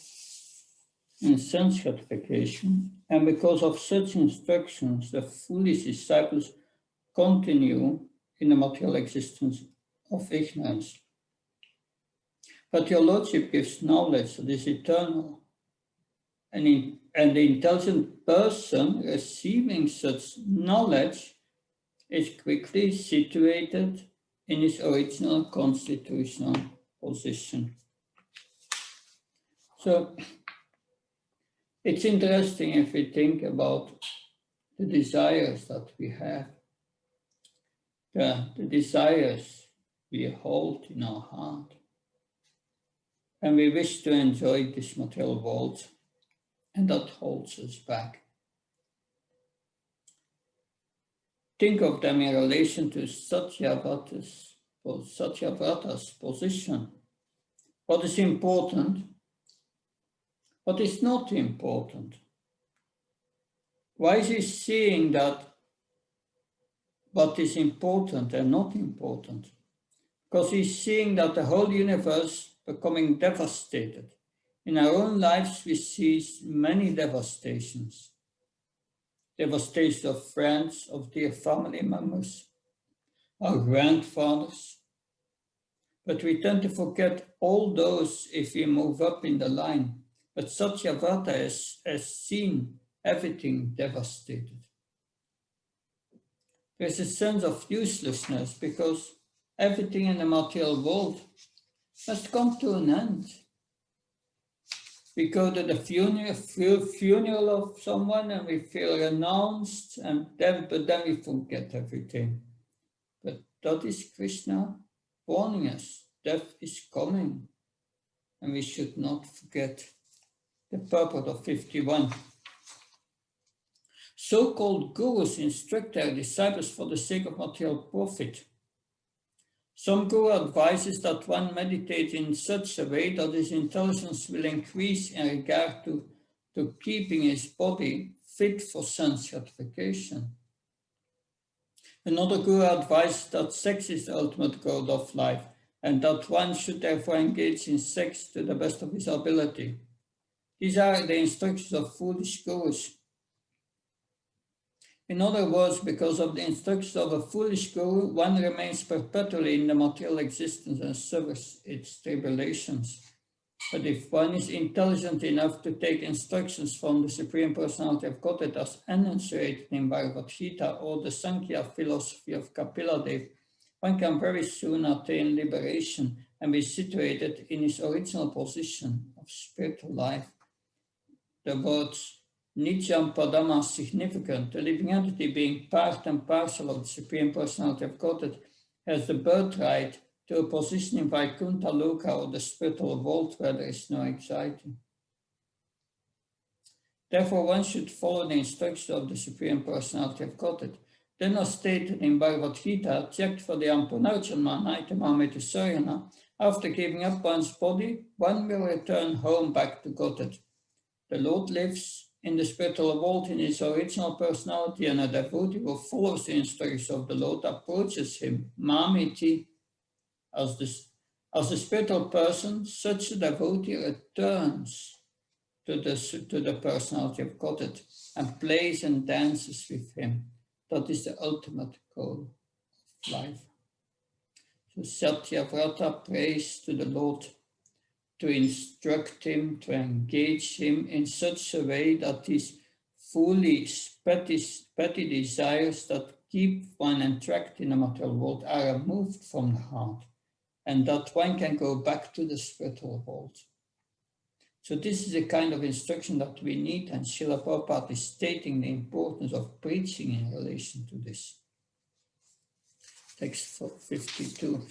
and sense gratification, and because of such instructions, the foolish disciples continue in the material existence of ignorance. But your Lordship gives knowledge that is eternal, and the intelligent person receiving such knowledge is quickly situated in his original constitutional position. So it's interesting if we think about the desires that we have, the desires we hold in our heart, and we wish to enjoy this material world, and that holds us back. Think of them in relation to Satyavrata's position. What is important? What is not important? Why is he seeing that what is important and not important? Because he's seeing that the whole universe becoming devastated. In our own lives, we see many devastations. Devastation of friends, of dear family members, our grandfathers, But we tend to forget all those if we move up in the line. But Satyavrata has seen everything devastated. There's a sense of uselessness because everything in the material world must come to an end. We go to the funeral of someone and we feel renounced, but then we forget everything. But that is Krishna warning us. Death is coming, and we should not forget the purport of 51. So-called gurus instruct their disciples for the sake of material profit. Some guru advises that one meditate in such a way that his intelligence will increase in regard to keeping his body fit for sense gratification. Another guru advises that sex is the ultimate goal of life and that one should therefore engage in sex to the best of his ability. These are the instructions of foolish gurus. In other words, because of the instructions of a foolish guru, one remains perpetually in the material existence and suffers its tribulations. But if one is intelligent enough to take instructions from the Supreme Personality of Godhead as enunciated in Bhagavad Gita or the Sankhya philosophy of Kapila Dev, one can very soon attain liberation and be situated in his original position of spiritual life. The words Nityam Padama is significant. The living entity, being part and parcel of the Supreme Personality of Godhead, has the birthright to a position in Vaikuntha Loka or the spiritual world where there is no anxiety. Therefore, one should follow the instructions of the Supreme Personality of Godhead. Then, as stated in Bhagavad Gita, checked for the Ampunarjanma Naitamamita Sarana, after giving up one's body, one will return home back to Godhead. The Lord lives in the spiritual world in his original personality, and a devotee who follows the instructions of the Lord approaches him, Mamiti, as a spiritual person. Such a devotee returns to the personality of Godhead and plays and dances with him. That is the ultimate goal of life. So Satyavrata prays to the Lord to instruct him, to engage him in such a way that these foolish, petty desires that keep one entrapped in the material world are removed from the heart, and that one can go back to the spiritual world. So this is a kind of instruction that we need, and Srila Prabhupada is stating the importance of preaching in relation to this. Text 52.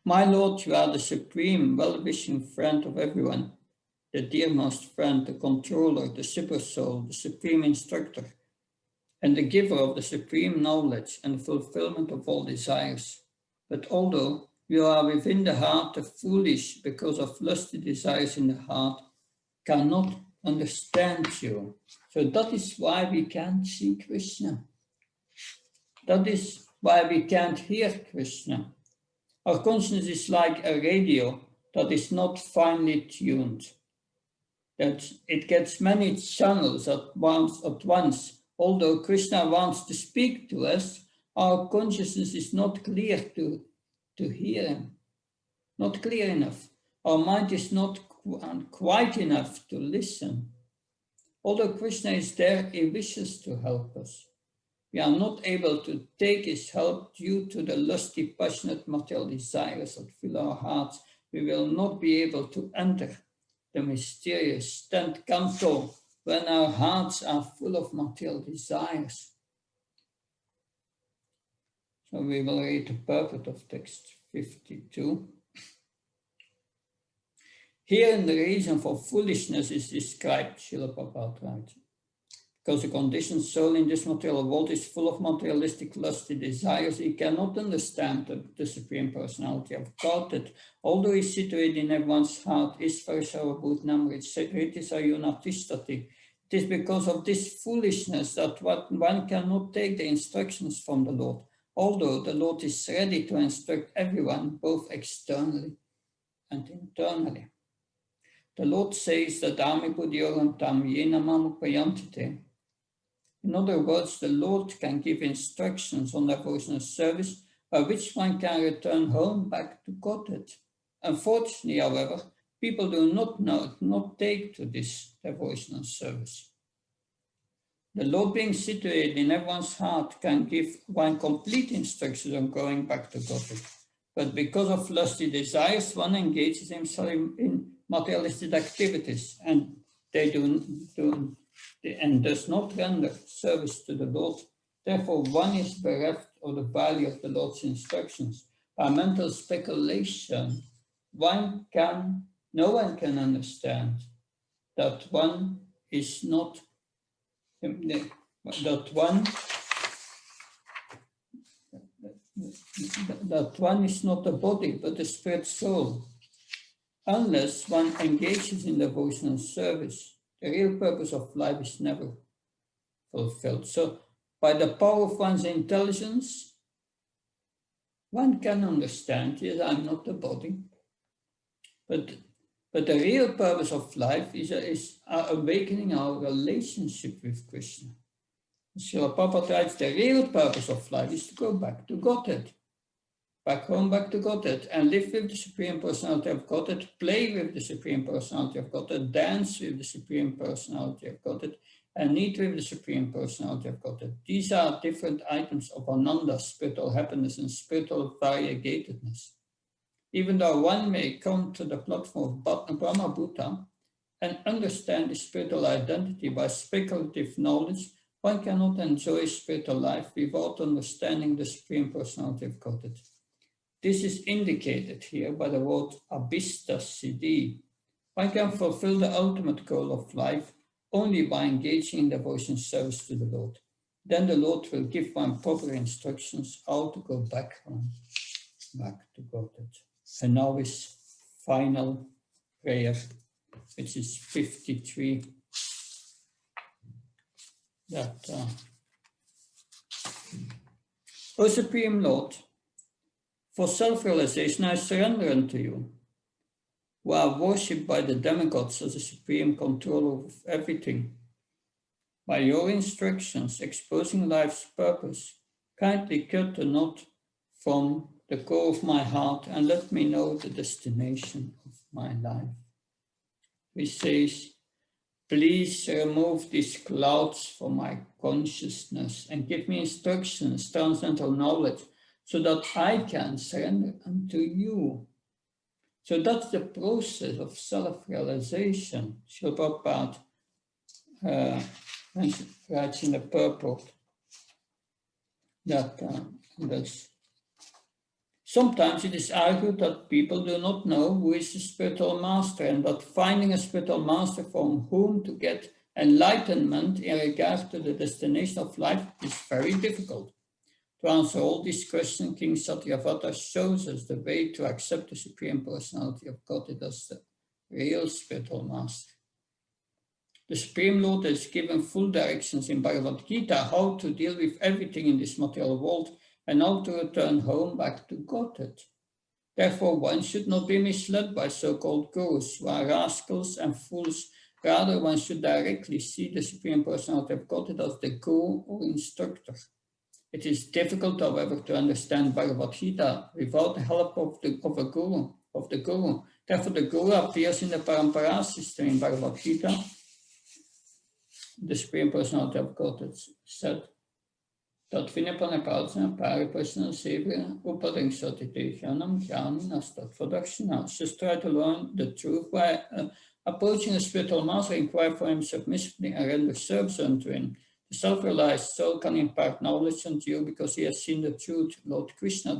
My Lord, you are the supreme, well-wishing friend of everyone, the dearmost friend, the controller, the super soul, the supreme instructor, and the giver of the supreme knowledge and the fulfillment of all desires. But although you are within the heart, the foolish, because of lusty desires in the heart, cannot understand you. So that is why we can't see Krishna. That is why we can't hear Krishna. Our consciousness is like a radio that is not finely tuned, that it gets many channels at once. Although Krishna wants to speak to us, our consciousness is not clear to hear him, not clear enough. Our mind is not quite enough to listen. Although Krishna is there, he wishes to help us. We are not able to take his help due to the lusty, passionate material desires that fill our hearts. We will not be able to enter the mysterious 10th canto when our hearts are full of material desires. So we will read the purport of text 52. Herein the reason for foolishness is described, Srila Prabhupada writes. Because the conditioned soul in this material world is full of materialistic lusty desires, he cannot understand the Supreme Personality of Godhead. Although he is situated in everyone's heart, Isvara Sarvabhut Namrit Riti Sayuna Tishtati. It is because of this foolishness that one cannot take the instructions from the Lord, although the Lord is ready to instruct everyone, both externally and internally. The Lord says that Dami Buddhyoram Tam Yena Mamupayantite. In other words, the Lord can give instructions on devotional service by which one can return home back to Godhead. Unfortunately, however, people do not take to this devotional service. The Lord being situated in everyone's heart can give one complete instructions on going back to Godhead. But because of lusty desires, one engages himself in materialistic activities and does not render service to the Lord. Therefore, one is bereft of the value of the Lord's instructions. By mental speculation, no one can understand that one is not that one is not a body but a spirit soul, unless one engages in devotional service. The real purpose of life is never fulfilled. So, by the power of one's intelligence, one can understand, yes, I'm not the body, but the real purpose of life is awakening our relationship with Krishna. Srila Prabhupada writes, the real purpose of life is to go back to Godhead, back home, back to Godhead, and live with the Supreme Personality of Godhead, play with the Supreme Personality of Godhead, dance with the Supreme Personality of Godhead, and eat with the Supreme Personality of Godhead. These are different items of ananda, spiritual happiness, and spiritual variegatedness. Even though one may come to the platform of Brahma Bhuta and understand the spiritual identity by speculative knowledge, one cannot enjoy spiritual life without understanding the Supreme Personality of Godhead. This is indicated here by the word abhista siddhi. One can fulfill the ultimate goal of life only by engaging in devotion service to the Lord. Then the Lord will give one proper instructions how to go back home, back to Godhead. And now is final prayer, which is 53. O Supreme Lord, for self-realization I surrender unto you, who are worshipped by the demigods as a supreme controller of everything. By your instructions exposing life's purpose, kindly cut the knot from the core of my heart and let me know the destination of my life. He says, please remove these clouds from my consciousness and give me instructions, transcendental knowledge, so that I can surrender unto you. So that's the process of self-realization. Srila Prabhupada writes in the purport that sometimes it is argued that people do not know who is the spiritual master, and that finding a spiritual master from whom to get enlightenment in regard to the destination of life is very difficult. To answer all these questions, King Satyavata shows us the way to accept the Supreme Personality of Godhead as the real spiritual master. The Supreme Lord has given full directions in Bhagavad Gita how to deal with everything in this material world and how to return home back to Godhead. Therefore, one should not be misled by so-called gurus who are rascals and fools. Rather, one should directly see the Supreme Personality of Godhead as the guru or instructor. It is difficult, however, to understand Bhagavad Gita without the help of the guru. Therefore, the guru appears in the Parampara system in Bhagavad Gita. The Supreme Personality of Godhead said, Tat Vinapanapalsana Pariprasana Sevya Upading Satite Jnanam Jnaninas Tat Vadakshana. Just try to learn the truth by approaching a spiritual master, inquire for him submissively and render service unto him. The self-realized soul can impart knowledge unto you because he has seen the truth. Lord Krishna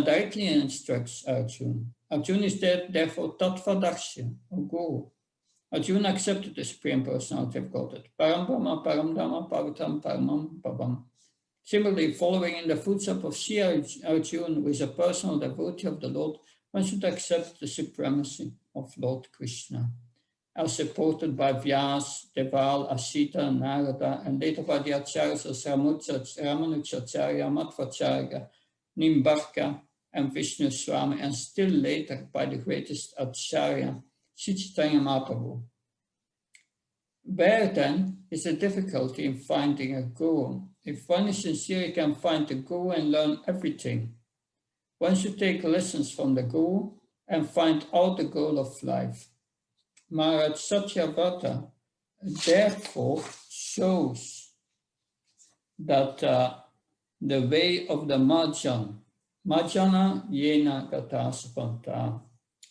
directly instructs Arjuna. Arjuna is therefore Tatvadaksha, or Guru. Arjuna accepted the Supreme Personality of Godhead. Param Brahma, Param Dhamma, Pavitam, Paramam, Pavam. Similarly, following in the footsteps of Sri Arjuna, who is a personal devotee of the Lord, one should accept the supremacy of Lord Krishna, as supported by Vyas, Deval, Asita, Narada, and later by the Acharyas as Ramanujacharya, Madhvacharya, Nimbarka, and Vishnu Swami, and still later by the greatest Acharya, Sri Chaitanya Mahaprabhu. Where then is a difficulty in finding a guru. If one is sincere, he can find the guru and learn everything. One should take lessons from the guru and find out the goal of life. Maharaj Satyavata therefore shows that the way of the Majjan, Majjana Yena Gata Sapanta,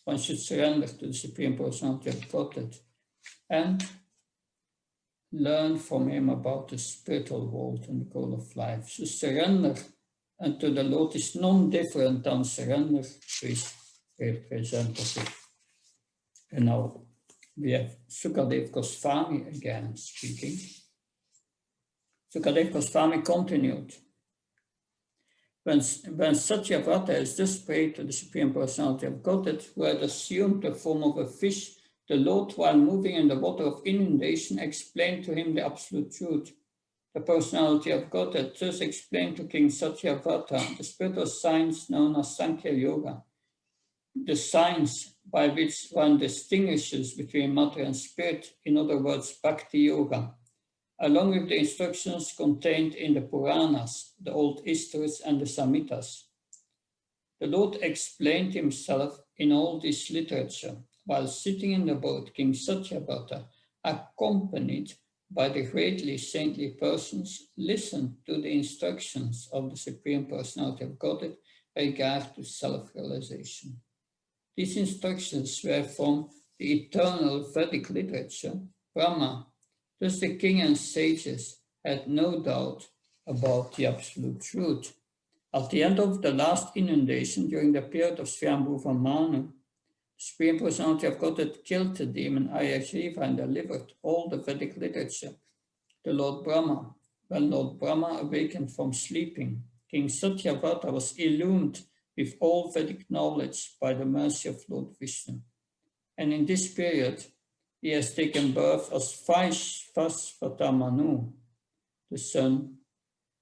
one should surrender to the Supreme Personality of Godhead and learn from him about the spiritual world and the goal of life. So surrender unto the Lord is non-different than surrender to his representative. And now we have Sukadev Goswami again speaking. Sukadev Goswami continued. When Satyavata has thus prayed to the Supreme Personality of Godhead, who had assumed the form of a fish, the Lord, while moving in the water of inundation, explained to him the absolute truth. The Personality of Godhead thus explained to King Satyavata the spiritual science known as Sankhya Yoga, the science by which one distinguishes between matter and spirit, in other words, Bhakti Yoga, along with the instructions contained in the Puranas, the old histories and the Samhitas. The Lord explained himself in all this literature while sitting in the boat. King Satyavata, accompanied by the greatly saintly persons, listened to the instructions of the Supreme Personality of Godhead with regard to self-realization. These instructions were from the eternal Vedic literature, Brahma. Thus the king and sages had no doubt about the absolute truth. At the end of the last inundation, during the period of Swayambhuva Manu, the Supreme Personality of Godhead killed the demon Ayashiva and delivered all the Vedic literature to Lord Brahma. When Lord Brahma awakened from sleeping, King Satyavata was illumined with all Vedic knowledge by the mercy of Lord Vishnu. And in this period, he has taken birth as Vaishvasvata Manu, the son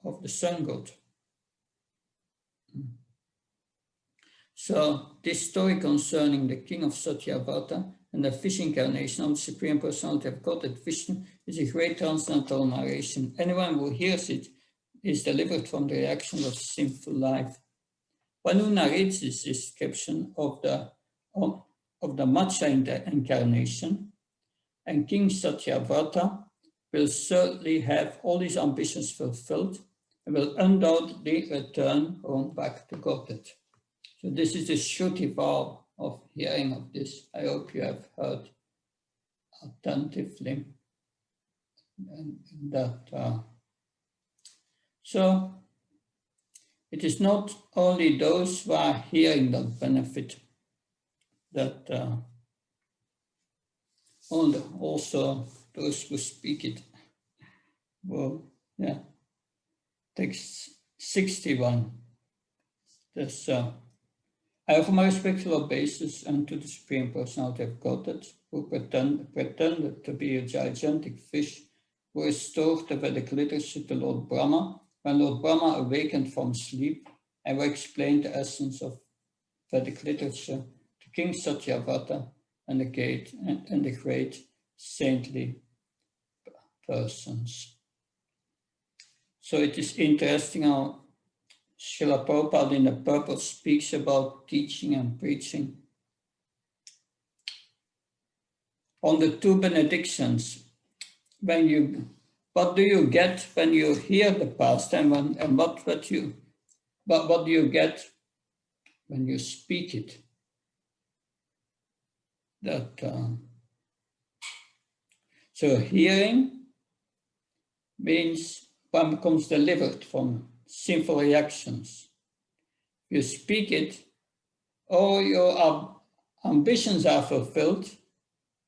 of the sun god. So this story concerning the king of Satyavata and the fish incarnation of the Supreme Personality of Godhead Vishnu is a great transcendental narration. Anyone who hears it is delivered from the reactions of sinful life. One who narrates this description of the Matsya incarnation and King Satyavata will certainly have all his ambitions fulfilled and will undoubtedly return home back to Godhead. So this is the Shruti vow of hearing of this. I hope you have heard attentively. And that, so it is not only those who are hearing that benefit, that also those who speak it. Well, yeah. Text 61. This, I offer my respectful obeisance unto the Supreme Personality of Godhead, who pretended to be a gigantic fish, who restored the Vedic literature to Lord Brahma, when Lord Brahma awakened from sleep, and who explained the essence of Vedic literature to King Satyavata and the great saintly persons. So it is interesting how Srila Prabhupada in the purport speaks about teaching and preaching. On the two benedictions, what do you get when you hear the past, and what do you get when you speak it? So hearing means one becomes delivered from sinful reactions. You speak it, all your ambitions are fulfilled,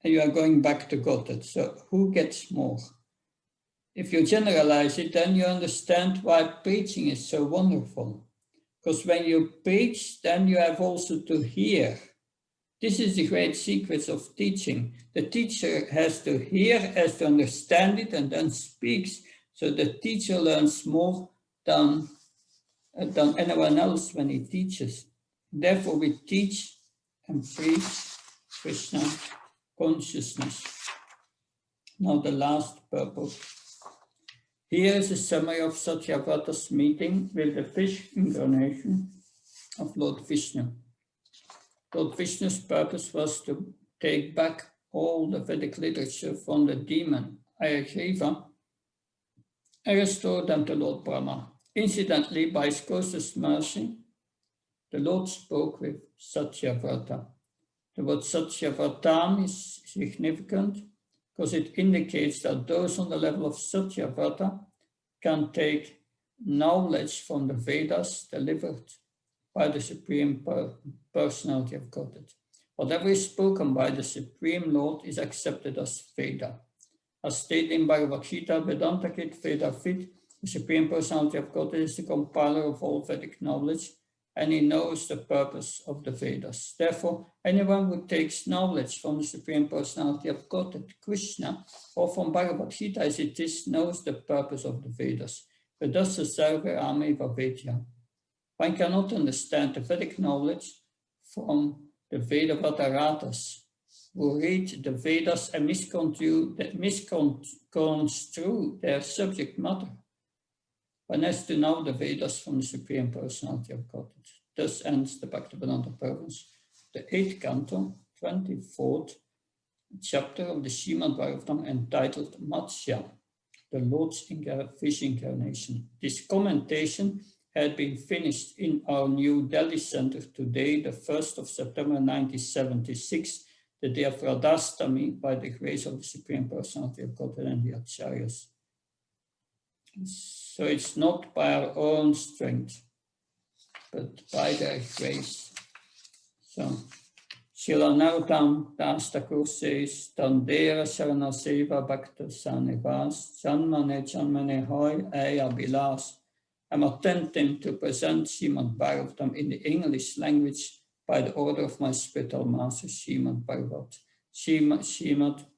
and you are going back to Godhead. So who gets more? If you generalize it, then you understand why preaching is so wonderful. Because when you preach, then you have also to hear. This is the great secret of teaching. The teacher has to hear, has to understand it, and then speaks. So the teacher learns more than anyone else when he teaches. Therefore, we teach and preach Krishna consciousness. Now the last purpose. Here is a summary of Satyavrata's meeting with the fish incarnation of Lord Vishnu. Lord Vishnu's purpose was to take back all the Vedic literature from the demon Ayagriva and restore them to Lord Brahma. Incidentally, by his closest mercy, the Lord spoke with Satyavrata. The word Satyavratan is significant because it indicates that those on the level of Satyavrata can take knowledge from the Vedas delivered by the Supreme Personality of Godhead. Whatever is spoken by the Supreme Lord is accepted as Veda. As stated in Bhagavad Gita, Vedanta Kit Veda Fit, the Supreme Personality of Godhead is the compiler of all Vedic knowledge, and he knows the purpose of the Vedas. Therefore, anyone who takes knowledge from the Supreme Personality of Godhead, Krishna, or from Bhagavad Gita as it is, knows the purpose of the Vedas. Vedasa sarve ameva vedya. One cannot understand the Vedic knowledge from the Vedavadaratas, who read the Vedas and misconstrue their subject matter. One has to know the Vedas from the Supreme Personality of Godhead. Thus ends the Bhaktivedanta province, the 8th canto, 24th chapter of the Srimad Bhagavatam, entitled Matsya, the Lord's fish incarnation. This commentation had been finished in our New Delhi center today, the 1st of September 1976, the day of Radhastami, by the grace of the Supreme Personality of Godhead and the Acharyas. So it's not by our own strength, but by their grace. So, Srila Narottam Das Thakur says, Tandera Sarana Seva Bhakta Sanivas, Janmane Hoy Aya Bilas. I'm attempting to present Srimad Bhagavatam in the English language by the order of my spiritual master, Srimad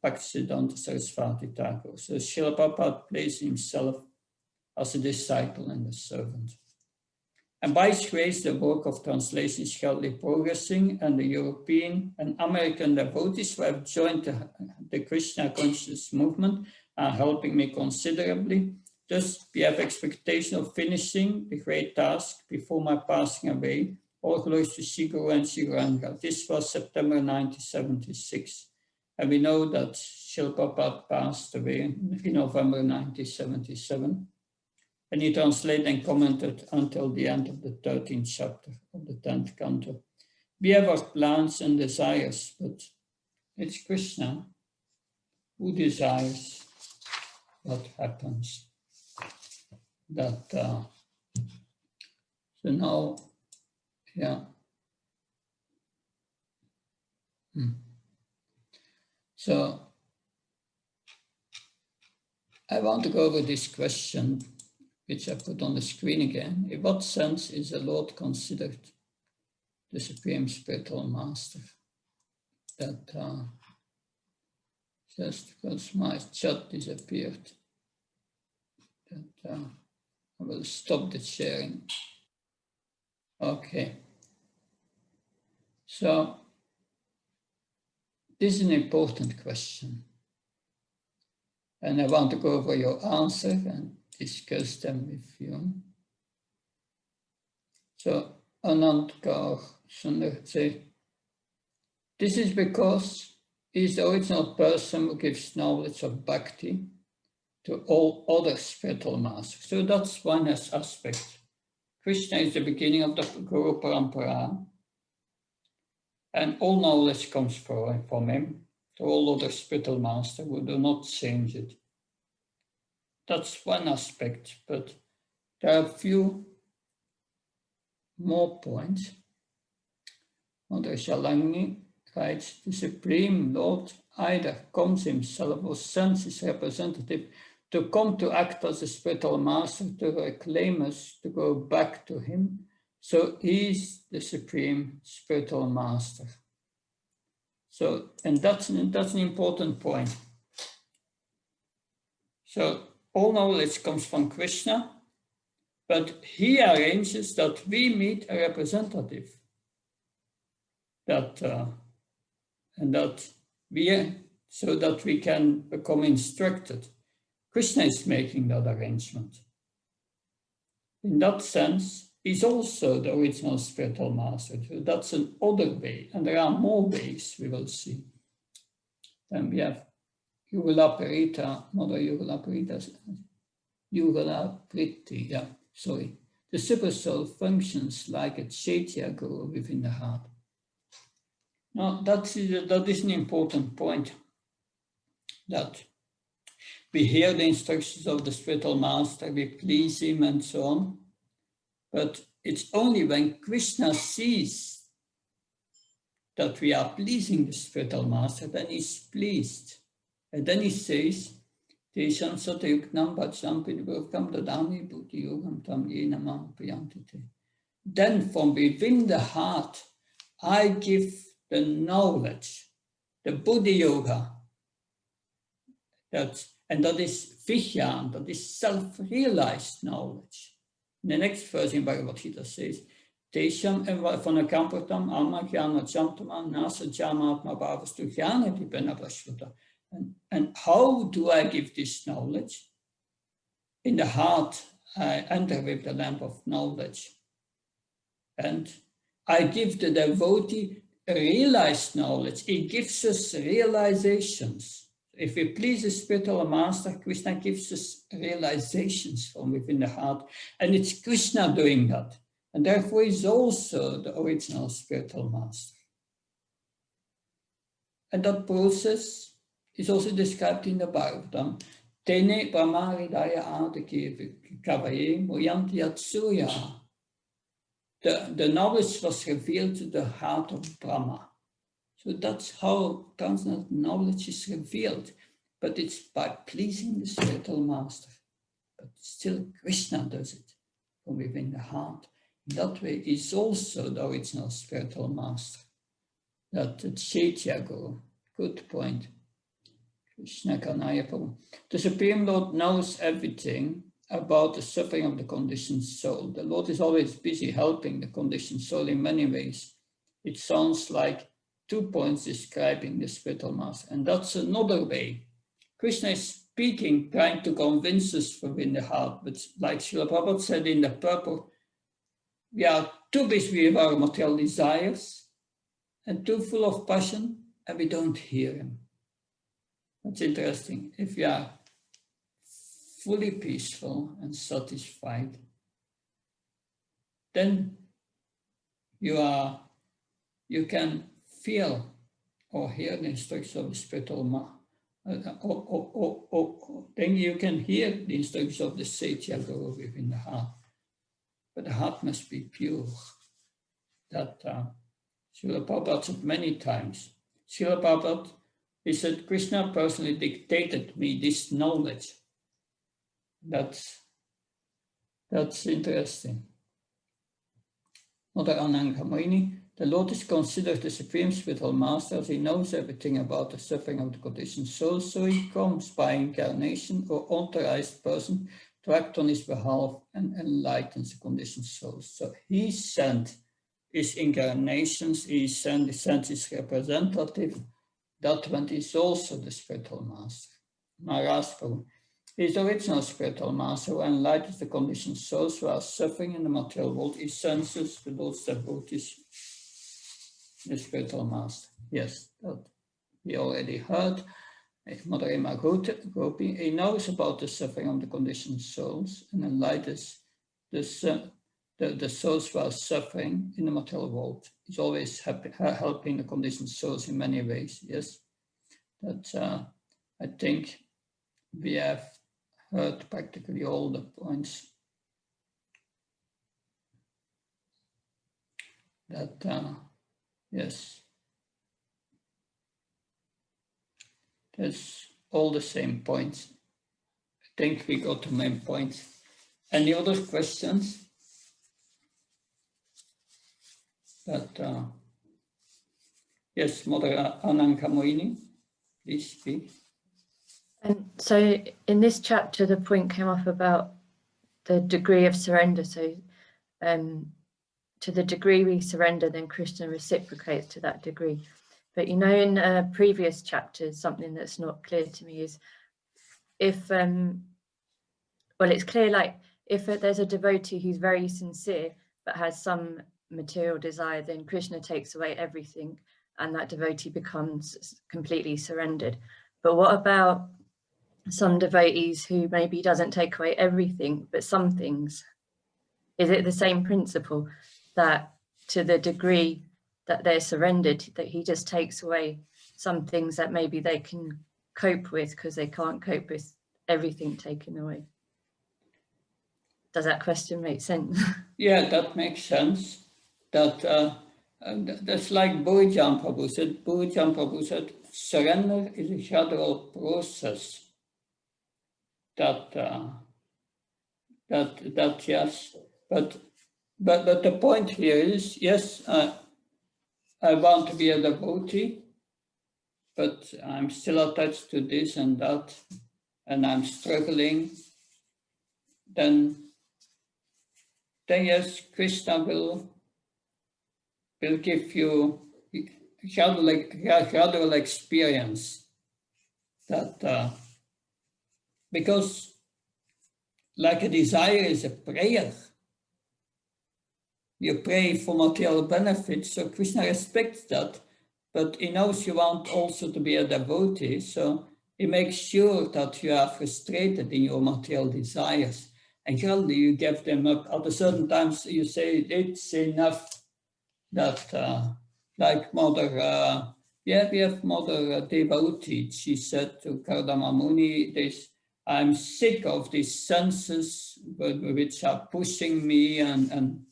Bhaktivedanta Saraswati Thakur. So Srila Prabhupada places himself as a disciple and a servant. And by his grace, the work of translation is currently progressing, and the European and American devotees who have joined the Krishna consciousness movement are helping me considerably. Thus, we have expectation of finishing the great task before my passing away. All glories to Sri Guru and Sri Gauranga. This was September 1976. And we know that Srila Prabhupada passed away in November 1977. And he translated and commented until the end of the 13th chapter of the 10th canto. We have our plans and desires, but it's Krishna who desires what happens. So now, yeah. So I want to go over this question, which I put on the screen again. In what sense is the Lord considered the Supreme Spiritual Master? That just because my chat disappeared, that I will stop the sharing. Okay. So this is an important question. And I want to go over your answer and discuss them with you. So Anand Kaur Sundar says, this is because he is the original person who gives knowledge of bhakti to all other spiritual masters. So that's one aspect. Krishna is the beginning of the Guru Parampara, and all knowledge comes from him to all other spiritual masters who do not change it. That's one aspect, but there are a few more points. Mother Shalangni writes, the Supreme Lord either comes himself or sends his representative to come to act as a spiritual master to reclaim us, to go back to him. So he is the Supreme Spiritual Master. So, and that's an important point. So all knowledge comes from Krishna, but he arranges that we meet a representative. And that we so that we can become instructed. Krishna is making that arrangement. In that sense, he's also the original spiritual master. So that's another way, and there are more ways we will see. Then we have Yugalaparita, Mother Yugalaparita, Yugalapriti, yeah, sorry. The supersoul functions like a Chaitya guru within the heart. Now, that is an important point, that we hear the instructions of the spiritual master, we please him and so on, but it's only when Krishna sees that we are pleasing the spiritual master, then he's pleased. And then he says, then from within the heart, I give the knowledge, the Buddha Yoga, and that is Vijnan, that is self-realized knowledge. In the next verse in Bhagavad Gita says, Tesham van akampratam alma jnana chantaman nasa jamatma bhavastu jnana dipena prashvata. And how do I give this knowledge? In the heart, I enter with the lamp of knowledge. And I give the devotee realized knowledge. He gives us realizations. If we please the spiritual master, Krishna gives us realizations from within the heart. And it's Krishna doing that. And therefore he's also the original spiritual master. And that process is also described in the Bhagavatam. Tene brahmaridaya adike kavaye moyanti yatsuya. The knowledge was revealed to the heart of Brahma. So that's how transcendental knowledge is revealed. But it's by pleasing the spiritual master. But still Krishna does it from within the heart. In that way, he's also the original spiritual master. That the Chaitya Guru. Good point. Krishna Kanaya Prabhu. The Supreme Lord knows everything about the suffering of the conditioned soul. The Lord is always busy helping the conditioned soul in many ways. It sounds like 2 points describing the spiritual master. And that's another way. Krishna is speaking, trying to convince us from within the heart. But like Srila Prabhupada said in the purport, we are too busy with our material desires and too full of passion, and we don't hear him. That's interesting. If you are fully peaceful and satisfied, then you can feel or hear the instructions of the spiritual master. Then you can hear the instructions of the Chaitya Guru within the heart. But the heart must be pure. That Srila Prabhupada said many times. Srila Prabhupada, he said, Krishna personally dictated me this knowledge. That's interesting. Mother Anangamini, the Lord is considered the supreme spiritual master as he knows everything about the suffering of the conditioned soul, so he comes by incarnation or authorized person to act on his behalf and enlightens the conditioned soul. So he sent his incarnations, he sent his representative. That one is also the spiritual master. Maharaj Prabhu. He is the original spiritual master who enlightens the conditioned souls who are suffering in the material world. He senses the Lord's devotees, the spiritual master. Yes, that we already heard. Mother Emma Gopi, he knows about the suffering of the conditioned souls and enlightens the souls who are suffering in the material world. He's always helping the conditioned souls in many ways. Yes, that I think we have heard practically all the points that, yes, there's all the same points. I think we got the main points. Any other questions? Yes, Mother Anankamoini, please speak. And so in this chapter, the point came up about the degree of surrender. So to the degree we surrender, then Krishna reciprocates to that degree. But you know, in previous chapters, something that's not clear to me is if, well, it's clear, like, if there's a devotee who's very sincere but has some material desire, then Krishna takes away everything and that devotee becomes completely surrendered. But what about some devotees who maybe doesn't take away everything, but some things? Is it the same principle that to the degree that they're surrendered, that he just takes away some things that maybe they can cope with because they can't cope with everything taken away? Does that question make sense? Yeah, that makes sense. That's like Bhaktivedanta Prabhu said. Bhaktivedanta Prabhu said, surrender is a gradual process. That yes, but the point here is, yes, I want to be a devotee, but I'm still attached to this and that, and I'm struggling. Then yes, Krishna will give you gradual experience that because like a desire is a prayer. You pray for material benefits, so Krishna respects that, but he knows you want also to be a devotee, so he makes sure that you are frustrated in your material desires. And gradually you give them up. At a certain times you say, it's enough. That, like Mother, we have Mother Devotee. She said to Kardama Muni, I'm sick of these senses which are pushing me, and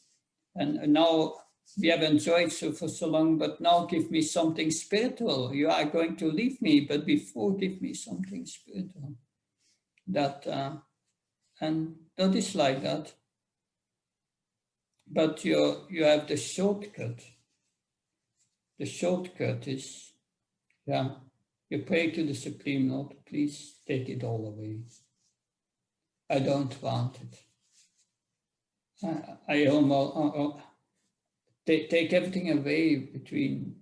now we have enjoyed for so long, but now give me something spiritual. You are going to leave me, but before give me something spiritual. And that is like that. But you have the shortcut. The shortcut is, you pray to the Supreme Lord, please take it all away. I don't want it. I almost take everything away between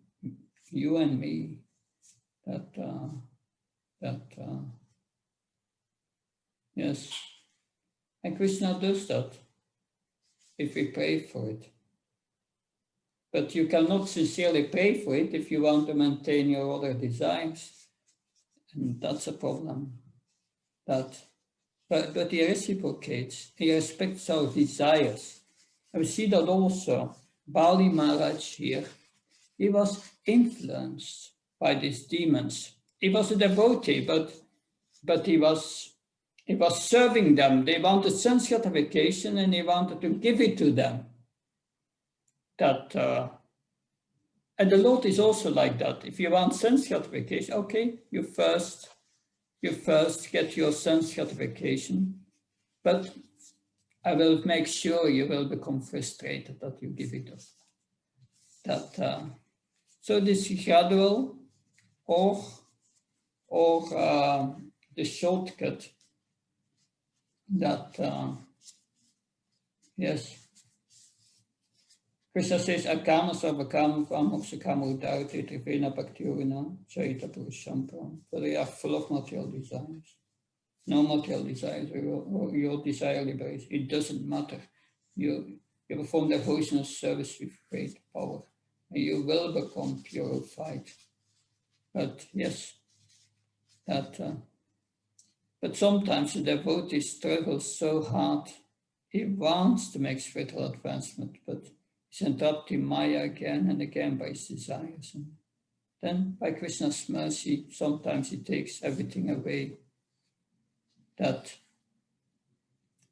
you and me. Yes. And Krishna does that if we pray for it. But you cannot sincerely pray for it if you want to maintain your other desires. And that's a problem. But he reciprocates, he respects our desires. And we see that also. Bali Maharaj here, he was influenced by these demons. He was a devotee, but he was serving them. They wanted sense gratification and he wanted to give it to them. And the Lord is also like that. If you want sense gratification, okay, you first get your sense gratification, but I will make sure you will become frustrated that you give it up. So this gradual or the shortcut that yes. Krishna says, Akama Sarvakama Moksakama Udarate Trivena Bhaktivedanta Charita Purushampam. So they are full of material desires. No material desires or your desire liberation. It doesn't matter. You perform devotional service with great power. And you will become purified. But yes, but sometimes the devotee struggles so hard. He wants to make spiritual advancement, but he's entrapped in Maya again and again by his desires. And then by Krishna's mercy, sometimes he takes everything away.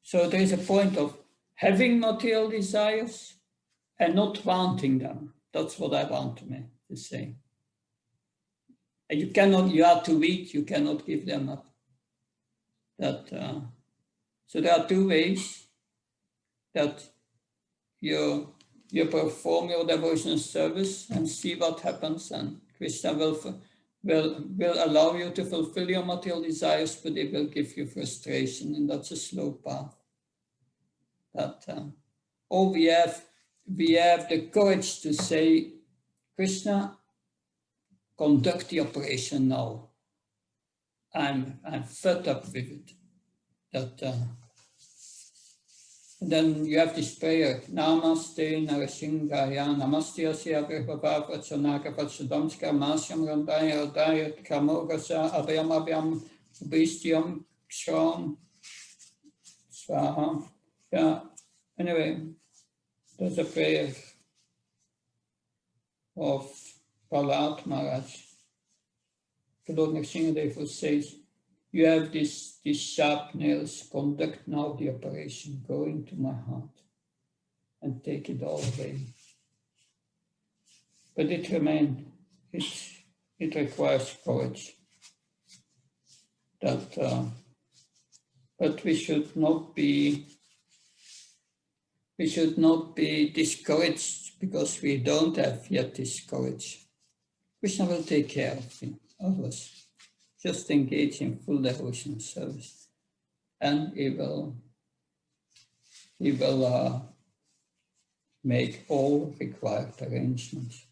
So there is a point of having material desires and not wanting them. That's what I want to say. And you are too weak, you cannot give them up. So there are two ways that you perform your devotional service and see what happens, and Krishna will allow you to fulfill your material desires, but it will give you frustration, and that's a slow path. Or we have the courage to say, Krishna, conduct the operation now. I'm fed up with it. And then you have this prayer, Namaste Narasingaya, Namaste Asya Vipava Vatsanaka Vatsadamska Masyam Randaya Radaya Kamogasa Abhyam Abhyam Ubhistyam Ksham Swaha. Yeah, anyway, there's a prayer of Prahlad Maharaj. The Lord Nrsimhadev says, you have these sharp nails, conduct now the operation, go into my heart and take it all away. But it remains, it requires courage. But we should not be discouraged because we don't have yet this courage. Krishna will take care of us. Just engage in full devotion service, and he will make all required arrangements.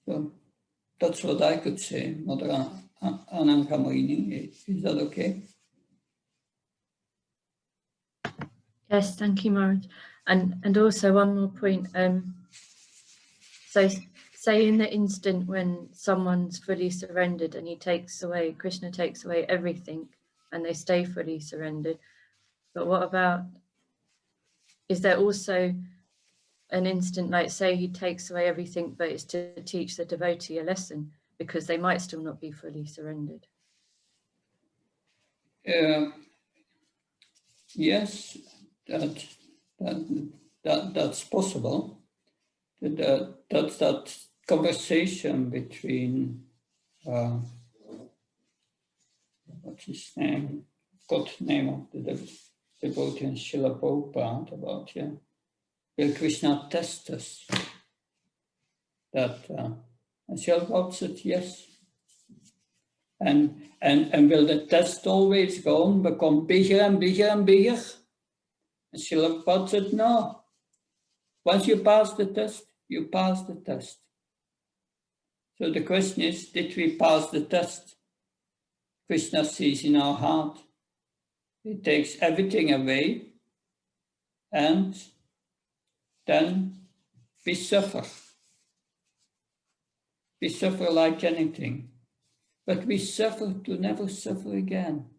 So that's what I could say, Mother Anangamoini. Is that okay? Yes, thank you, Maharaj. And also one more point. So say in the instant when someone's fully surrendered and Krishna takes away everything and they stay fully surrendered. But what about, is there also an instant, like say he takes away everything, but it's to teach the devotee a lesson because they might still not be fully surrendered? Yes, that's possible. That's that conversation between what's his name? Got the name of the devotee and Srila Prabhupada about will Krishna test us? And Srila Prabhupada said yes. And will the test always go on, become bigger and bigger and bigger? And Srila Prabhupada said no. Once you pass the test, you pass the test. So the question is, did we pass the test? Krishna sees in our heart. He takes everything away, and then we suffer. We suffer like anything, but we suffer to never suffer again.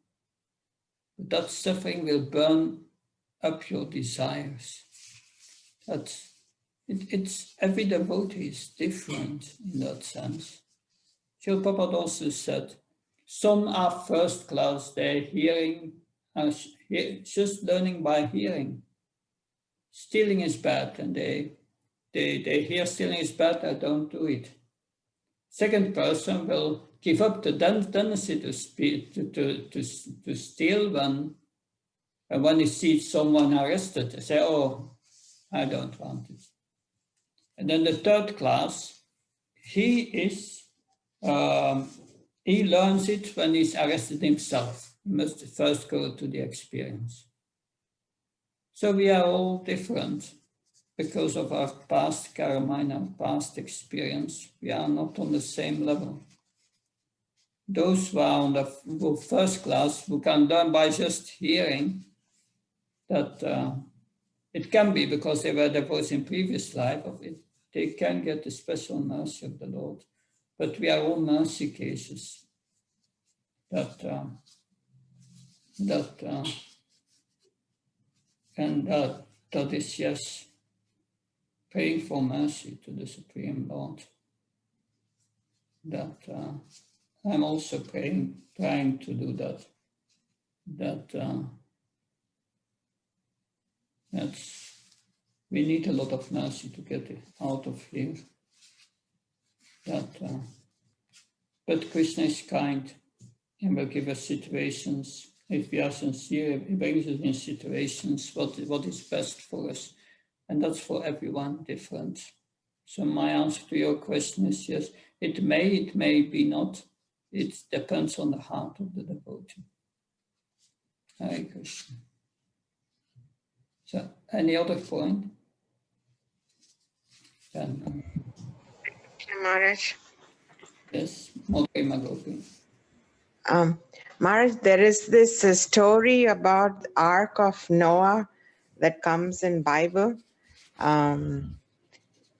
But that suffering will burn up your desires. It's every devotee is different in that sense. Srila Prabhupada also said, some are first class, they're hearing, just learning by hearing. Stealing is bad, and they hear stealing is bad, I don't do it. Second person will give up the tendency to steal when he sees someone arrested. They say, oh, I don't want it. And then the third class, he learns it when he's arrested himself. He must first go to the experience. So we are all different because of our past karma and our past experience. We are not on the same level. Those who are on the first class, who can learn by just hearing, that it can be because they were devotees in previous life of it. They can get the special mercy of the Lord. But we are all mercy cases that is, yes, praying for mercy to the Supreme Lord. That I'm also trying to do that. We need a lot of mercy to get it out of here. But Krishna is kind and will give us situations. If we are sincere, he brings us in situations what is best for us. And that's for everyone different. So my answer to your question is yes, it may be not. It depends on the heart of the devotee. Hare Krishna. So any other point? Then, Maharaj. Yes, Mokri Magopi. Maharaj, there is this story about the Ark of Noah that comes in Bible. And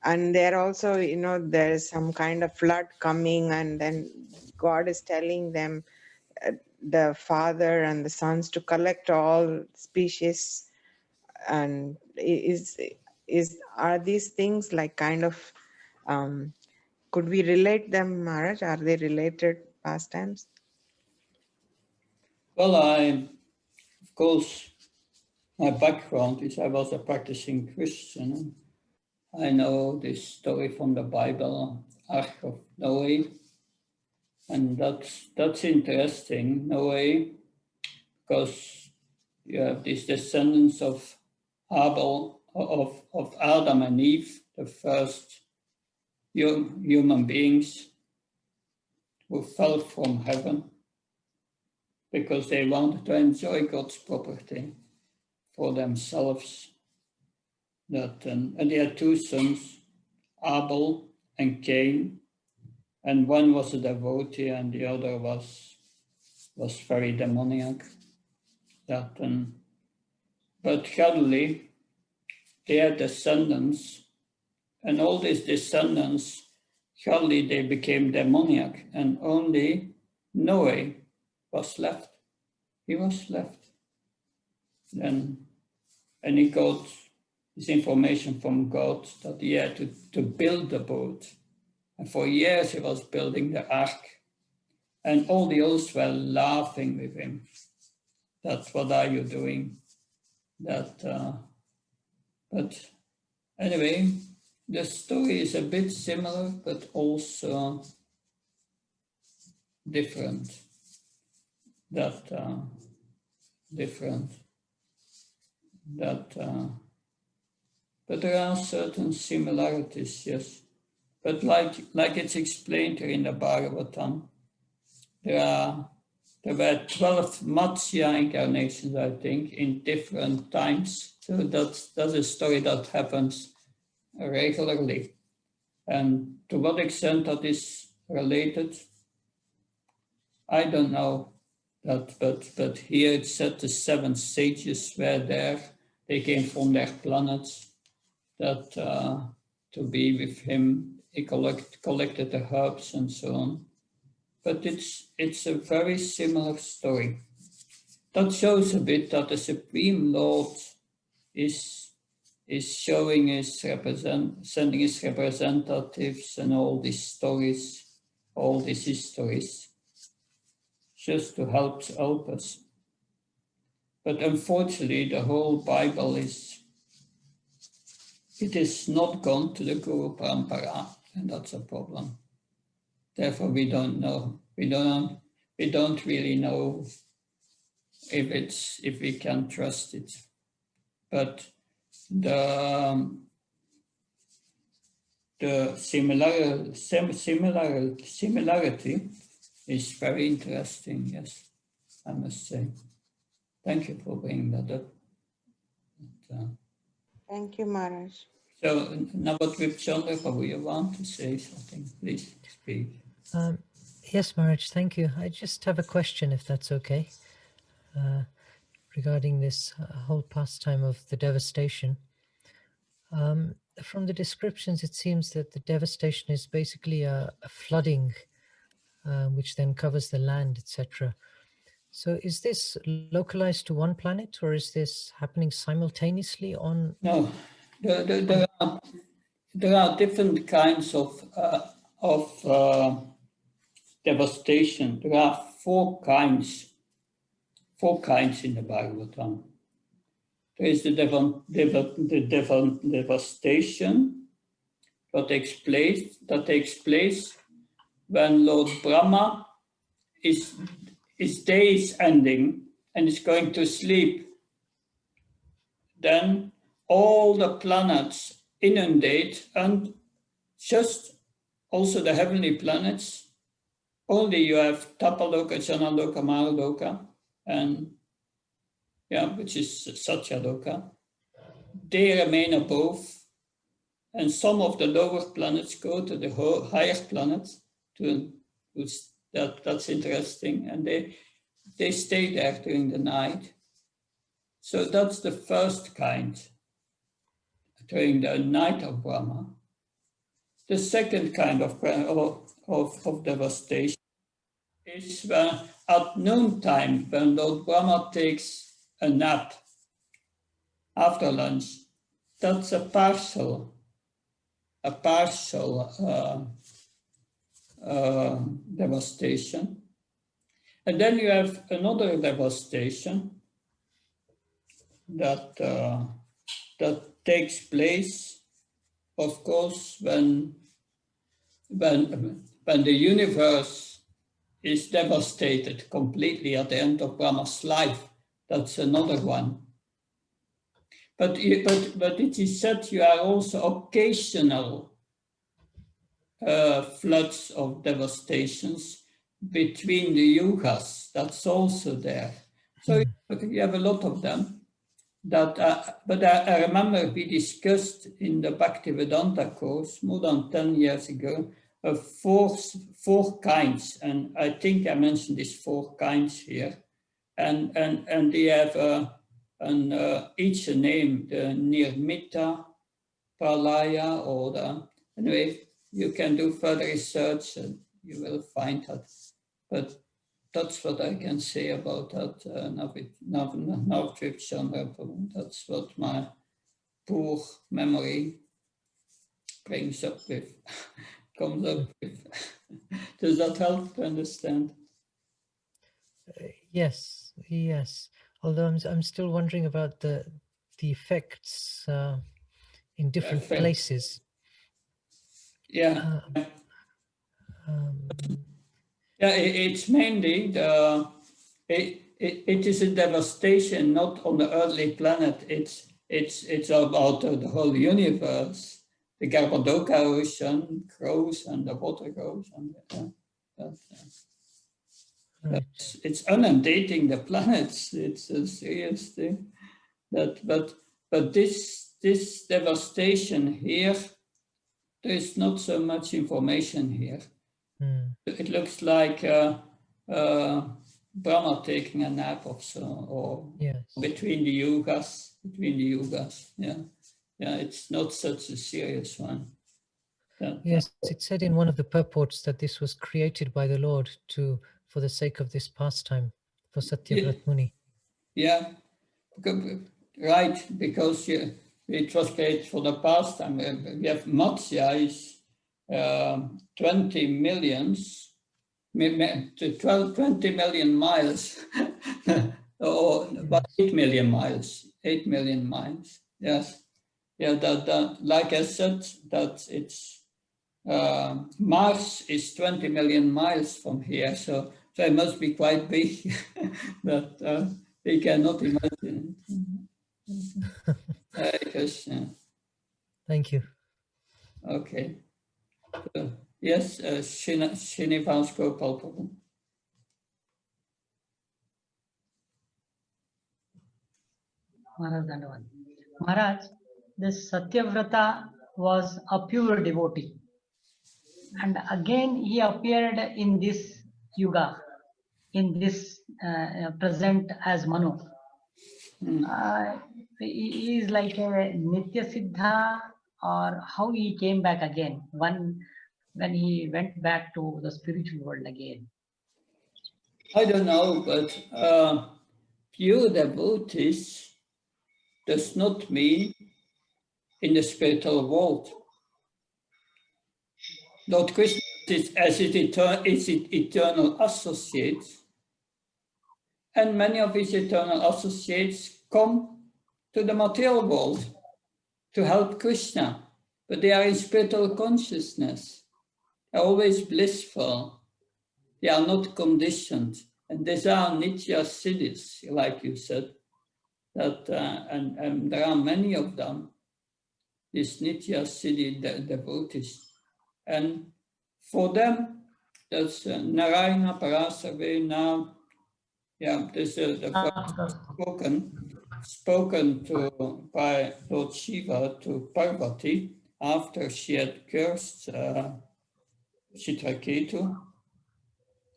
there also, there is some kind of flood coming, and then God is telling them, the father and the sons, to collect all species. And are these things like kind of, could we relate them, Maharaj? Are they related pastimes? Well, of course, my background is I was a practicing Christian. I know this story from the Bible, Ark of Noah, and that's interesting, Noah, because you have these descendants of Abel, of Adam and Eve, the first human beings who fell from heaven because they wanted to enjoy God's property for themselves. And they had two sons, Abel and Cain, and one was a devotee and the other was very demoniac. But gradually they had descendants, and all these descendants, gradually they became demoniac, and only Noah was left. He was left. Then, and he got this information from God that he had to build the boat. And for years he was building the ark. And all the others were laughing with him. That's what are you doing? But anyway, the story is a bit similar, but also different. But there are certain similarities, yes. But like it's explained here in the Bhagavatam, there were 12 Matsya incarnations, I think, in different times. So that's a story that happens regularly. And to what extent that is related, I don't know. But here it said the 7 sages were there. They came from their planets that to be with him. He collected the herbs and so on. But it's a very similar story. That shows a bit that the Supreme Lord is showing sending his representatives and all these stories, all these histories, just to help us. But unfortunately, the whole Bible is not gone to the Guru Parampara, and that's a problem. Therefore, we don't know. We don't really know if we can trust it. But the similarity is very interesting, yes, I must say. Thank you for bringing that up. Thank you, Maharaj. So, Navadvip Chandra, you want to say something? Please speak. Yes, Maharaj, thank you. I just have a question, if that's okay, regarding this whole pastime of the devastation. From the descriptions, it seems that the devastation is basically a flooding, which then covers the land, etc. So is this localized to one planet, or is this happening simultaneously on? No, there are different kinds of devastation. There are four kinds in the Bhagavatam. There is the devastation that takes place when Lord Brahma his day is ending and is going to sleep. Then all the planets inundate, and just also the heavenly planets. Only you have Tapaloka, Janaloka, Maraloka, and which is Satyaloka. They remain above and some of the lower planets go to the higher planets. That's interesting, and they stay there during the night. So that's the first kind, during the night of Brahma. The second kind of devastation is when at noontime, when Lord Brahma takes a nap after lunch. That's a partial devastation. And then you have another devastation that takes place, of course, when the universe is devastated completely at the end of Brahma's life. That's another one. But it is said you are also occasional floods of devastations between the yugas. That's also there. So you have a lot of them. But I remember we discussed in the Bhaktivedanta course more than 10 years ago four kinds, and I think I mentioned these 4 kinds here, and they have each a name: the Nirmita, Pralaya, or the, anyway, you can do further research and you will find that. But that's what I can say about that. That's what my poor memory brings up with, comes up with. Does that help to understand? Yes. Although I'm still wondering about the effects in different places. Yeah. It's mainly it is a devastation not on the earthly planet. It's about the whole universe. The Garbadoka ocean grows and the water grows, and it's inundating the planets. It's a serious thing. But this devastation here, there is not so much information here. It looks like Brahma taking a nap or so, or between the yugas. Yeah, it's not such a serious one. Yes, it said in one of the purports that this was created by the Lord for the sake of this pastime, for Satyavrat Muni. Yeah, right, because it was created for the pastime. We have Matsya is 20 million miles, or about 8 million miles. 8 million miles. Yes, yeah. That like I said, that it's Mars is 20 million miles from here, so it must be quite big. That we cannot imagine it. Thank you. Okay. Yes, Srinivas Gopal Prabhu. Maharaj, this Satyavrata was a pure devotee. And again he appeared in this yuga, in this present as Manu. He is like a Nitya Siddha, or how he came back again when he went back to the spiritual world again? I don't know, but pure devotees does not mean in the spiritual world. Lord Krishna is as his eternal associates, and many of his eternal associates come to the material world to help Krishna, but they are in spiritual consciousness. They are always blissful. They are not conditioned, and these are Nitya Siddhis, like you said. That and there are many of them. These Nitya Siddhi devotees, and for them, that's Narayana Parasave now. Yeah, this is spoken to by Lord Shiva to Parvati after she had cursed Chitraketu.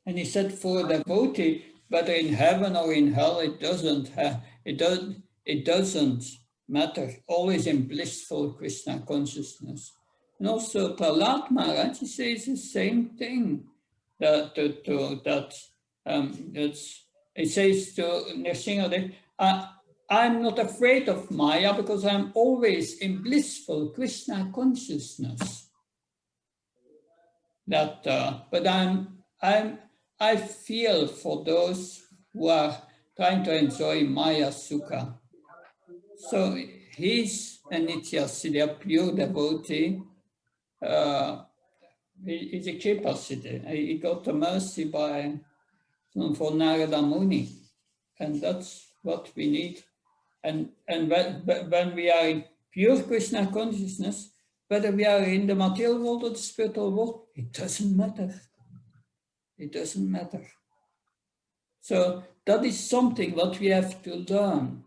And he said, for a devotee, whether in heaven or in hell, it doesn't matter. Always in blissful Krishna consciousness. And also Prahlad Maharaj, he says the same thing. He says to Nrsimhadev, I'm not afraid of Maya because I'm always in blissful Krishna consciousness. But I feel for those who are trying to enjoy Maya Sukha. So he's a Nityasiddhi, a pure devotee. He's a Kripa-siddhi. He got the mercy for Narada Muni. And that's what we need. And when we are in pure Krishna consciousness, whether we are in the material world or the spiritual world, it doesn't matter. It doesn't matter. So that is something what we have to learn.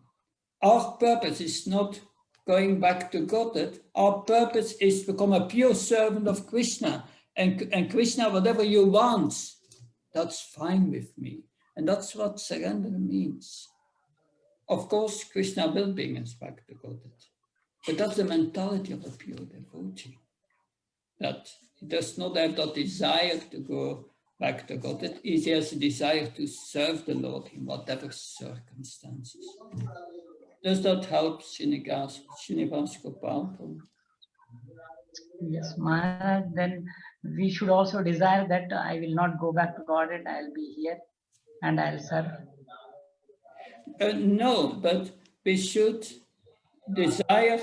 Our purpose is not going back to Godhead. Our purpose is to become a pure servant of Krishna. And Krishna, whatever you want, that's fine with me. And that's what surrender means. Of course, Krishna will bring us back to Godhead. But that's the mentality of a pure devotee. That he does not have that desire to go back to Godhead. He has a desire to serve the Lord in whatever circumstances. Does that help, Srinivas Gopal? Yes, Maharaj, then we should also desire that I will not go back to Godhead, I'll be here and I'll serve. No, but we should desire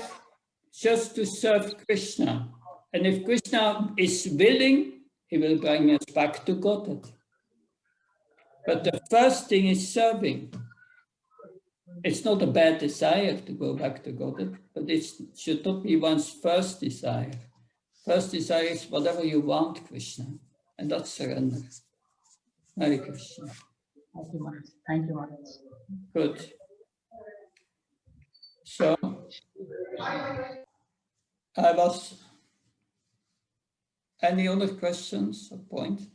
just to serve Krishna. And if Krishna is willing, he will bring us back to Godhead. But the first thing is serving. It's not a bad desire to go back to Godhead, but it should not be one's first desire. First desire is whatever you want, Krishna, and that's surrender. Hare Krishna. Thank you, Maharaj. Thank you, Maharaj. Good. So, any other questions or points?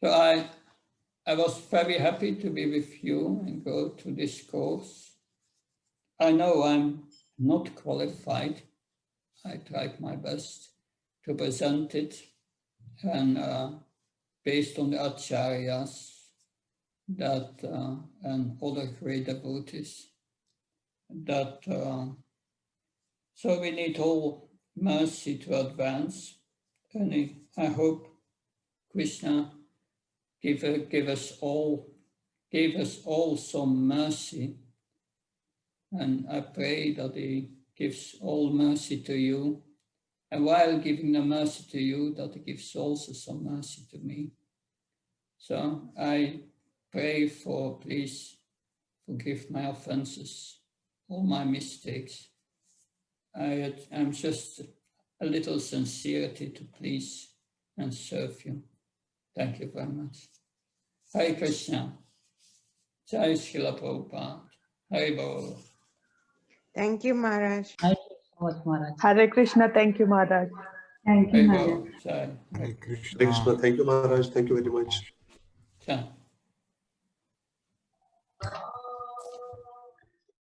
So I was very happy to be with you and go to this course. I know I'm not qualified. I tried my best to present it, and based on the acharyas and other great devotees, so we need all mercy to advance, and I hope Krishna gave us all some mercy, and I pray that he gives all mercy to you, and while giving the mercy to you, that he gives also some mercy to me. So I pray for, please forgive my offenses, all my mistakes. I'm just a little sincerity to please and serve you. Thank you very much. Hare Krishna. Jai Srila Prabhupada. Hare Bol. Thank you, Maharaj. Thank you so much, Maharaj. Hare Krishna. Thank you, Maharaj. Thank you, Hare Maharaj. Bol. Jai. Hare Krishna. Hare Krishna. Thank you, Maharaj. Thank you very much. Jai.